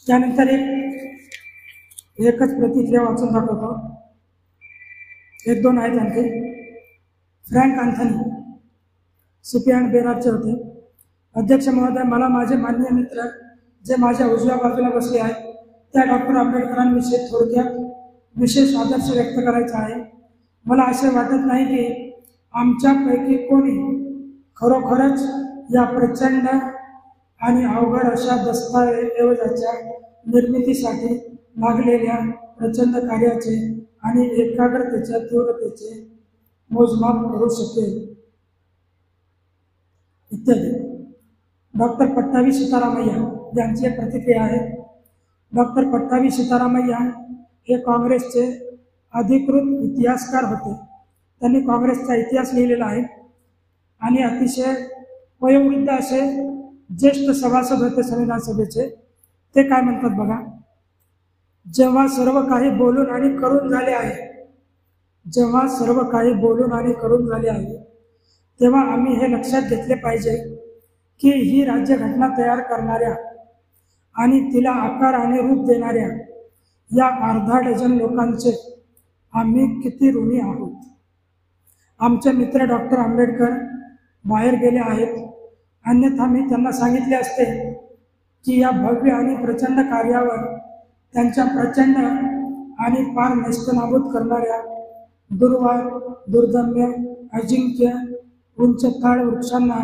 [SPEAKER 1] त्यानंतर एकच प्रतिक्रिया वाचून दाखवतो. एक दोन आहेत आणखी. फ्रँक अँथनी CPI आणि बेरारचे होते. अध्यक्ष महोदय, मला माझे माननीय मित्र जे माझ्या उजव्या बाजूला बसले आहेत त्या डॉक्टर आंबेडकरांविषयी थोडक्यात विशेष आदर्श व्यक्त करायचा आहे. मला असे वाटत नाही की आमच्यापैकी कोणी खरोखरच या प्रचंड आणि अवघड अशा दस्तऐवजाच्या निर्मितीसाठी लागलेल्या प्रचंड कार्याचे आणि एकाग्रतेच्या तीव्रतेचे मोजमाप करू शकेल इत्यादी. डॉक्टर पट्टाभी सीतारामय्या यांची एक प्रतिक्रिया आहे. डॉक्टर पट्टाभी सीतारामय्या हे काँग्रेसचे अधिकृत इतिहासकार होते. त्यांनी काँग्रेसचा इतिहास लिहिलेला आहे आणि अतिशय वयोवृद्ध असे ज्येष्ठ सभासद होते संविधान सभेचे. ते काय म्हणतात बघा. जेव्हा सर्व काही बोलून आणि करून झाले आहे जेव्हा सर्व काही बोलून आणि करून झाले आहे तेव्हा आम्ही हे लक्षात घेतले पाहिजे की ही राज्यघटना तयार करणाऱ्या आणि तिला आकार आणि रूप देणाऱ्या या अर्धा डझन लोकांचे आम्ही किती ऋणी आहोत. आमचे मित्र डॉक्टर आंबेडकर बाहेर गेले आहेत, अन्यथा मी त्यांना सांगितले असते की या भव्य आणि प्रचंड कार्यावर त्यांच्या प्रचंड आणि पार नेस्तनाबूत करणाऱ्या दुर्वार, दुर्दम्य, अजिंक्य, उंचताळ वृक्षांना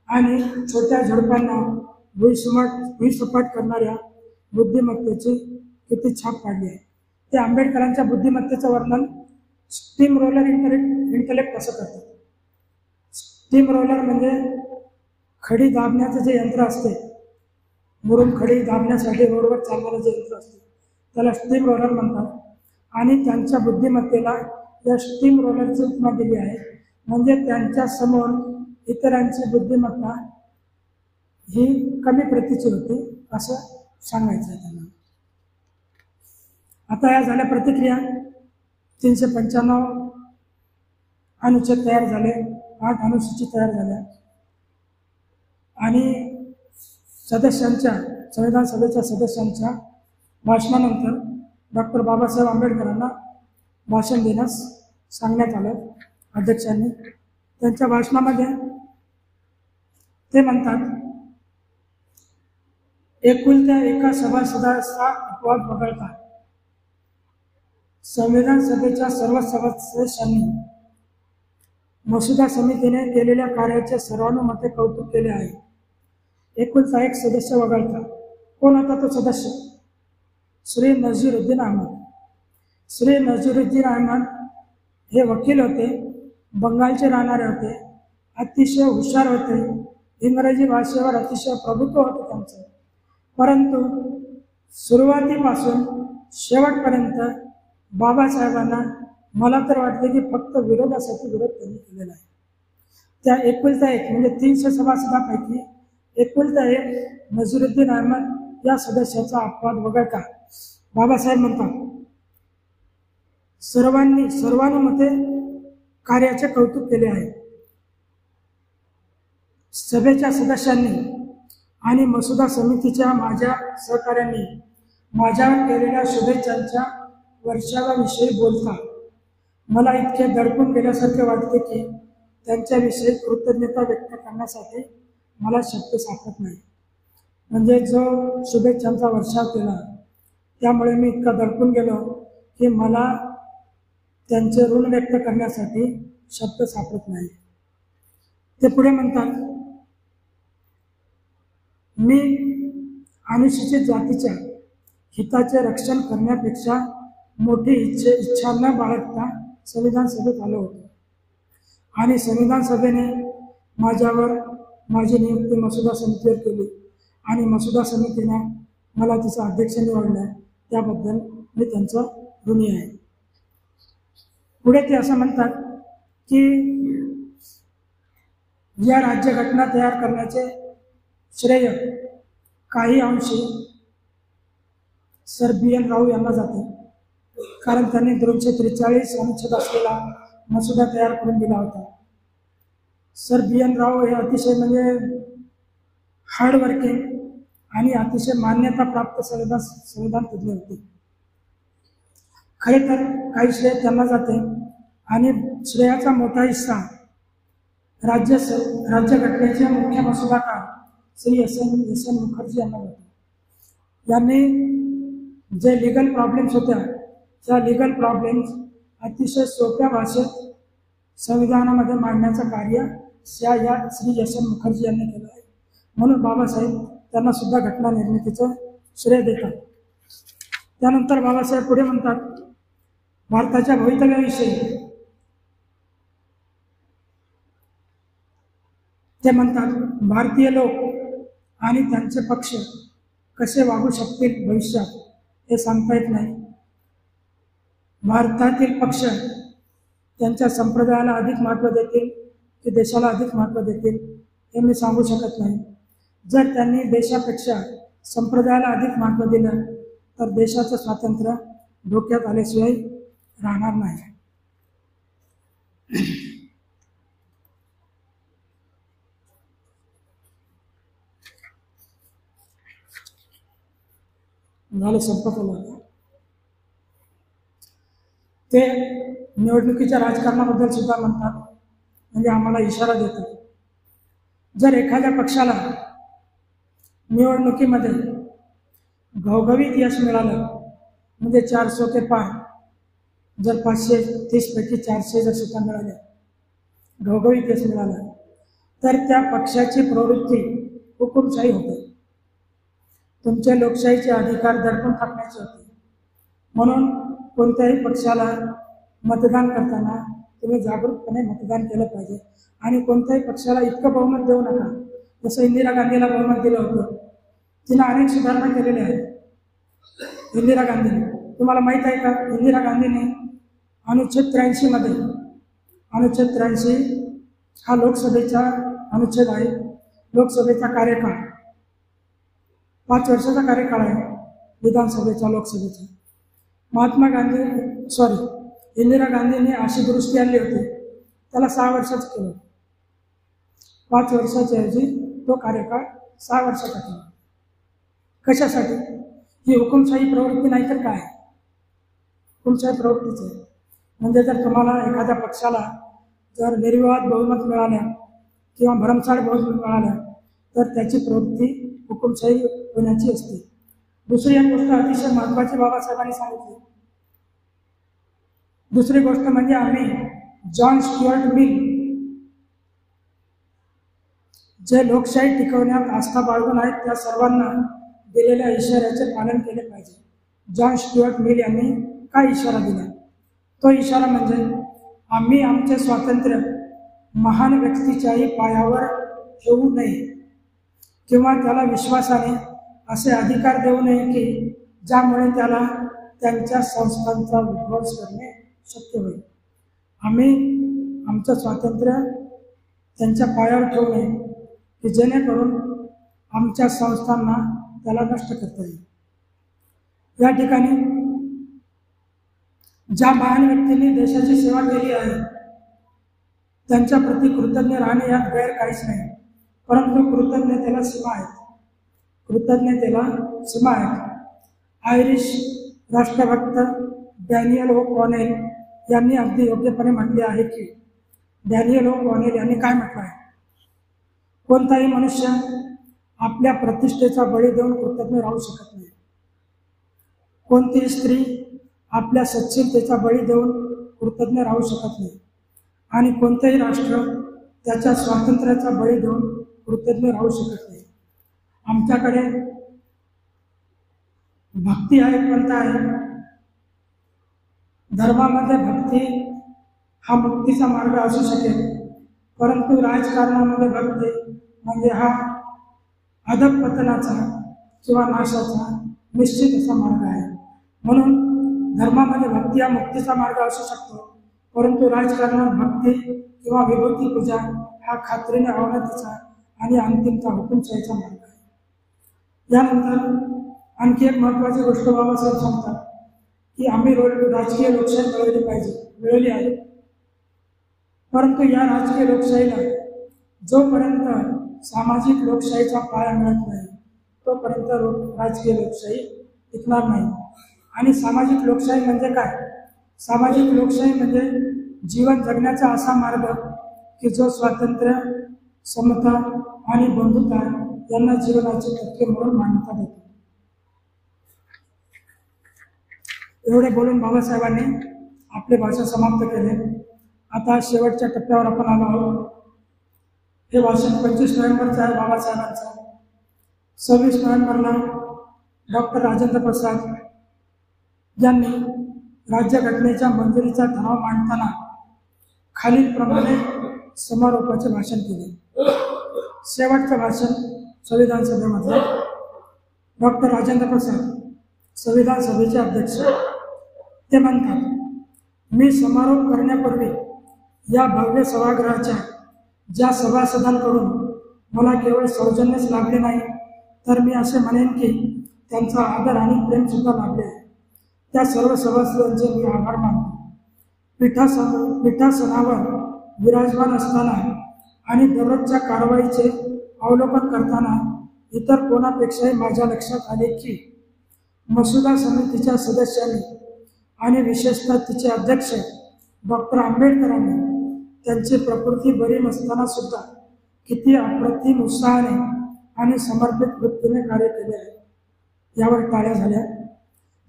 [SPEAKER 1] आणि छोट्या झुडपांना भुईसपाट करणाऱ्या बुद्धिमत्तेची किती छाप पाडली आहे. ते आंबेडकरांच्या बुद्धिमत्तेचं वर्णन स्टीम रोलर इंटेलेक्ट कसं करतात. स्टीम रोलर म्हणजे खडी दाबण्याचं जे यंत्र असते, मुरुम खडी दाबण्यासाठी रोडवर चालणारं जे यंत्र असते त्याला स्टीम रोलर म्हणतात. आणि त्यांच्या बुद्धिमत्तेला या स्टीम रोलरची उपमा दिली आहे. म्हणजे त्यांच्या समोर इतरांची बुद्धिमत्ता ही कमी प्रतीची होती असं सांगायचं आहे त्यांना. आता या झाल्या प्रतिक्रिया. 395 अनुच्छेद तयार झाले, 8 अनुसूची तयार झाल्या आणि संविधान सभेच्या सदस्यांच्या भाषणानंतर डॉक्टर बाबासाहेब आंबेडकरांना भाषण देण्यास सांगण्यात आलं अध्यक्षांनी. त्यांच्या भाषणामध्ये ते म्हणतात, एकुलत्या एका सभासदाचा अपवाद वगळता संविधान सभेच्या सर्व सदस्यांनी मसुदा समितीने केलेल्या कार्याचे सर्वानुमते कौतुक केले आहे. एकुलता एक सदस्य वगळता. कोण होता तो सदस्य? श्री नजीरुद्दीन अहमद. श्री नजीरुद्दीन अहमद हे वकील होते, बंगालचे राहणारे होते, अतिशय हुशार होते, इंग्रजी भाषेवर अतिशय प्रभुत्व होते त्यांचं. परंतु सुरुवातीपासून शेवटपर्यंत बाबासाहेबांना मला तर वाटते की फक्त विरोधासाठी विरोध त्यांनी केलेला आहे. त्या एकुलता एक म्हणजे 300 सभासदांपैकी एकुलता एक नजीरुद्दीन अहमद या सदस्याचा अपवाद वगळता बाबासाहेब म्हणतात, सर्वानुमते कार्याचे कौतुक केले आहे. सभेच्या सदस्यांनी आणि मसुदा समितीच्या माझ्या सहकाऱ्यांनी माझ्यावर केलेल्या शुभेच्छांच्या वर्षावाविषयी बोलता मला इतके दडपून गेल्यासारखे वाटते की त्यांच्याविषयी कृतज्ञता व्यक्त करण्यासाठी मला शब्द सापडत नाही. म्हणजे जो शुभेच्छांचा वर्षाव केला त्यामुळे मी इतका दडपून गेलो की मला त्यांचे ऋण व्यक्त करण्यासाठी शब्द सापडत नाही. ते पुढे म्हणतात, मी अनुसूचित जातीच्या हिताचे रक्षण करण्यापेक्षा मोठी इच्छा न बाळगता संविधान सभेत आलो होतो आणि संविधान सभेने माझ्यावर माझी नियुक्ती मसुदा समितीवर केली आणि मसुदा समितीने मला तिचा अध्यक्ष निवडला. त्याबद्दल मी त्यांचा ऋणी आहे. पुढे ते असं म्हणतात की या राज्यघटना तयार करण्याचे श्रेय काही अंशी सर BN राव यांना जाते, कारण त्यांनी 243 अनुच्छेद असलेला मसुदा तयार करून दिला होता. सर BN राव हे अतिशय म्हणजे हार्डवर्किंग आणि अतिशय मान्यता प्राप्त संविधान तज्ञ होते. खरे तर काही श्रेय त्यांना जाते आणि श्रेयाचा मोठा हिस्सा राज्यघटनेचे मुख्य मसुदाकार श्री एस एन मुखर्जी यांना जातो. यांनी जे लिगल प्रॉब्लेम्स होत्या त्या लिगल प्रॉब्लेम्स अतिशय सोप्या भाषेत संविधानामध्ये मांडण्याचं कार्य या श्री एस एन मुखर्जी यांनी केलं आहे. म्हणून बाबासाहेब त्यांना सुद्धा घटना निर्मितीचं श्रेय देतात. त्यानंतर बाबासाहेब पुढे म्हणतात, भारताच्या भवितव्याविषयी ते म्हणतात, भारतीय लोक आणि त्यांचे पक्ष कसे वागू शकतील भविष्यात हे सांगता येत नाही. भारतातील पक्ष त्यांच्या संप्रदायाला अधिक महत्त्व देतील की देशाला अधिक महत्त्व देतील हे मी सांगू शकत नाही. जर त्यांनी देशापेक्षा संप्रदायाला अधिक महत्त्व दिलं तर देशाचं स्वातंत्र्य धोक्यात आल्याशिवाय राहणार नाही. झालं, संपत आलं. ते निवडणुकीच्या राजकारणाबद्दल सुद्धा म्हणतात, म्हणजे आम्हाला इशारा देतात. जर एखाद्या पक्षाला निवडणुकीमध्ये घवघवीत यश मिळालं, म्हणजे 400 के पार, जर 530 पैकी 400 जर सीटा मिळाल्या, घवघवीत यश मिळालं, तर त्या पक्षाची प्रवृत्ती हुकुमशाही होते. तुमचे लोकशाहीचे अधिकार दडपून टाकण्याचे होते. म्हणून कोणत्याही पक्षाला मतदान करताना तुम्ही जागरूकपणे मतदान केलं पाहिजे. आणि कोणत्याही पक्षाला इतकं बहुमत देऊ नका. जसं इंदिरा गांधीला बहुमत दिलं होतं, तिनं अनेक सुधारणा केलेल्या आहेत. इंदिरा गांधीने, तुम्हाला माहीत आहे का, इंदिरा गांधीने अनुच्छेद 83 मध्ये, अनुच्छेद 83 हा लोकसभेचा अनुच्छेद आहे. लोकसभेचा कार्यकाळ 5 वर्षाचा कार्यकाळ आहे, विधानसभेचा, लोकसभेचा. इंदिरा गांधीने अशी दुरुस्ती आणली होती, त्याला 6 वर्षाचं केलं. 5 वर्षाच्या ऐवजी तो कार्यकाळ 6 वर्षाचा केला. कशासाठी? ही हुकुमशाही प्रवृत्ती नाही तर काय? हुकुमशाही प्रवृत्तीच आहे. म्हणजे जर तुम्हाला एखाद्या पक्षाला जर निर्विवाद बहुमत मिळालं किंवा भरमसाठ बहुमत मिळालं, तर त्याची प्रवृत्ती हुकुमशाही होण्याची असते. दुसरी एक गोष्ट अतिशय महत्त्वाची बाबासाहेबांनी सांगितली. दुसरी गोष्ट म्हणजे आम्ही जॉन स्ट्युअर्ट मिल, जे लोकशाही टिकवण्यात आस्था बाळगून आहेत, त्या सर्वांना दिलेल्या इशाऱ्याचे पालन केले पाहिजे. जॉन स्ट्युअर्ट मिल यांनी काय इशारा दिला? तो इशारा म्हणजे आम्ही आमचे स्वातंत्र्य महान व्यक्तीच्याही पायावर ठेवू नये किंवा त्याला विश्वासाने असे अधिकार देऊ नये की ज्यामुळे त्याला त्यांच्या संस्थांचा विध्वंस करणे शक्य होईल. आम्ही आमचं स्वातंत्र्य त्यांच्या पायावर ठेवू नये की जेणेकरून आमच्या संस्थांना त्याला नष्ट करता येईल. या ठिकाणी ज्या महान व्यक्तींनी देशाची सेवा केली आहे त्यांच्या प्रति कृतज्ञ राहणे यात गैर काहीच नाही. परंतु कृतज्ञतेला सीमा आहेत. कृतज्ञतेला सीमा आहेत. आयरिश राष्ट्रभक्त डॅनियल ओ कॉनेल यांनी अगदी योग्यपणे म्हटले आहे की, डॅनियल ओ कॉनेल यांनी काय म्हटलं आहे? कोणताही मनुष्य आपल्या प्रतिष्ठेचा बळी देऊन कृतज्ञ राहू शकत नाही. कोणतीही स्त्री आपल्या सच्छीलतेचा बळी देऊन कृतज्ञ राहू शकत नाही. आणि कोणतेही राष्ट्र त्याच्या स्वातंत्र्याचा बळी देऊन कृतज्ञ राहू शकत नाही. आमच्याकडे भक्ती आहे, पंथ आहे. धर्मामध्ये भक्ती हा मुक्तीचा मार्ग असू शकेल, परंतु राजकारणामध्ये भक्ती म्हणजे हा अधःपतनाचा किंवा नाशाचा निश्चित असा मार्ग आहे. म्हणून धर्मामध्ये भक्ती हा मुक्तीचा मार्ग असू शकतो, परंतु राजकारणात भक्ती किंवा विभूती पूजा हा खात्रीने अवनतीचा आणि अंतिमता हुकुमशाहीचा मार्ग आहे. यानंतर आणखी एक महत्त्वाची गोष्ट बाबासाहेब सांगतात की आम्ही राजकीय लोकशाही मिळवली आहे. परंतु या राजकीय लोकशाहीला जोपर्यंत सामाजिक लोकशाहीचा पाया मिळत नाही तोपर्यंत राजकीय लोकशाही टिकणार नाही. आणि सामाजिक लोकशाही म्हणजे काय? सामाजिक लोकशाही म्हणजे जीवन जगण्याचा असा मार्ग की जो स्वातंत्र्य, समता आणि बंधुता यांना जीवनाचे तत्त्व म्हणून मान्यता देतो. एवढे बोलून बाबासाहेबांनी आपले भाषण समाप्त केले. आता शेवटच्या टप्प्यावर आपण आलो आहोत. हे भाषण 25 नोव्हेंबरचं आहे बाबासाहेबांचं. 26 नोव्हेंबरला डॉक्टर राजेंद्र प्रसाद यांनी राज्यघटनेच्या मंजुरीचा ठराव मांडताना खालीलप्रमाणे समारोपाचे भाषण केले. शेवटचं भाषण संविधान सभेमध्ये डॉक्टर राजेंद्र प्रसाद, संविधान सभेचे अध्यक्ष, ते म्हणतात, मी समारोप करण्यापूर्वी या भव्य सभागृहाच्या ज्या सभासदांकडून मला केवळ सौजन्यच लाभले नाही, तर मी असे म्हणेन की त्यांचा आदर आणि प्रेमसुद्धा लाभले. त्या सर्व सभासदांचे मी आभार मानतो. पीठासनावर विराजमान असताना आणि दररोजच्या कारवाईचे अवलोकन करताना इतर कोणापेक्षाही माझ्या लक्षात आले की मसुदा समितीच्या सदस्यांनी आणि विशेषतः तिचे अध्यक्ष डॉक्टर आंबेडकरांनी त्यांची प्रकृती बरी नसताना सुद्धा किती अप्रतिम उत्साहाने आणि समर्पित वृत्तीने कार्य केले आहे यावर टाळ्या झाल्या.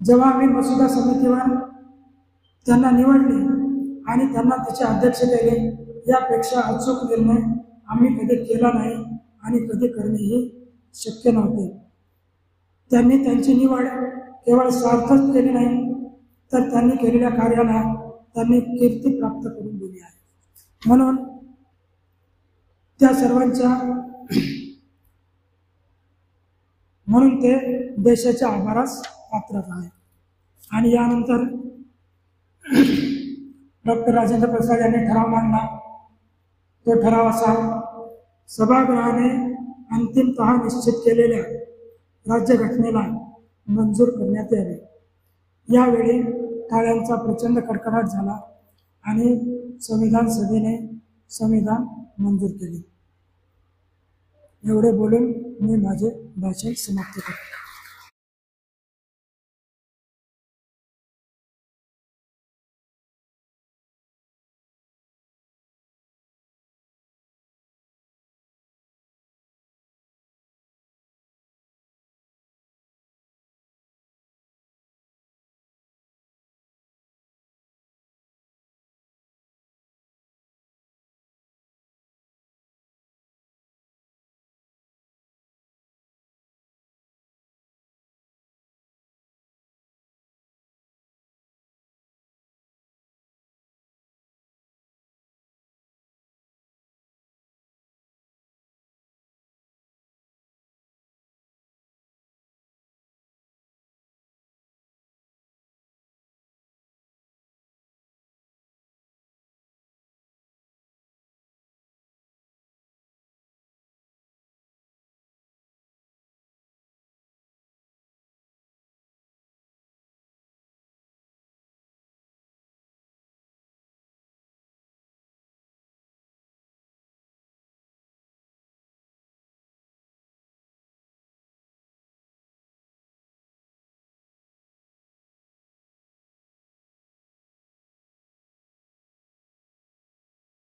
[SPEAKER 1] जेव्हा आम्ही मसुदा समितीवर त्यांना निवडले आणि त्यांना त्याचे अध्यक्ष केले, यापेक्षा अचूक निर्णय आम्ही कधी केला नाही आणि कधी करणेही शक्य नव्हते. त्यांनी त्यांची निवड केवळ सार्थच केली नाही, तर त्यांनी केलेल्या कार्याला त्यांनी कीर्ती प्राप्त करून दिली आहे. म्हणून त्या सर्वांच्या म्हणून ते देशाच्या आभारास पात्र आहे. आणि यानंतर डॉक्टर राजेंद्र प्रसाद यांनी ठराव मांडला. तो ठराव असा: सभागृहाने अंतिमतः निश्चित केलेल्या राज्यघटनेला मंजूर करण्यात यावे. यावेळी टाळ्यांचा प्रचंड कडकडाट झाला आणि संविधान सभेने संविधान मंजूर केले. एवढे बोलून मी माझे भाषण समाप्त करतो.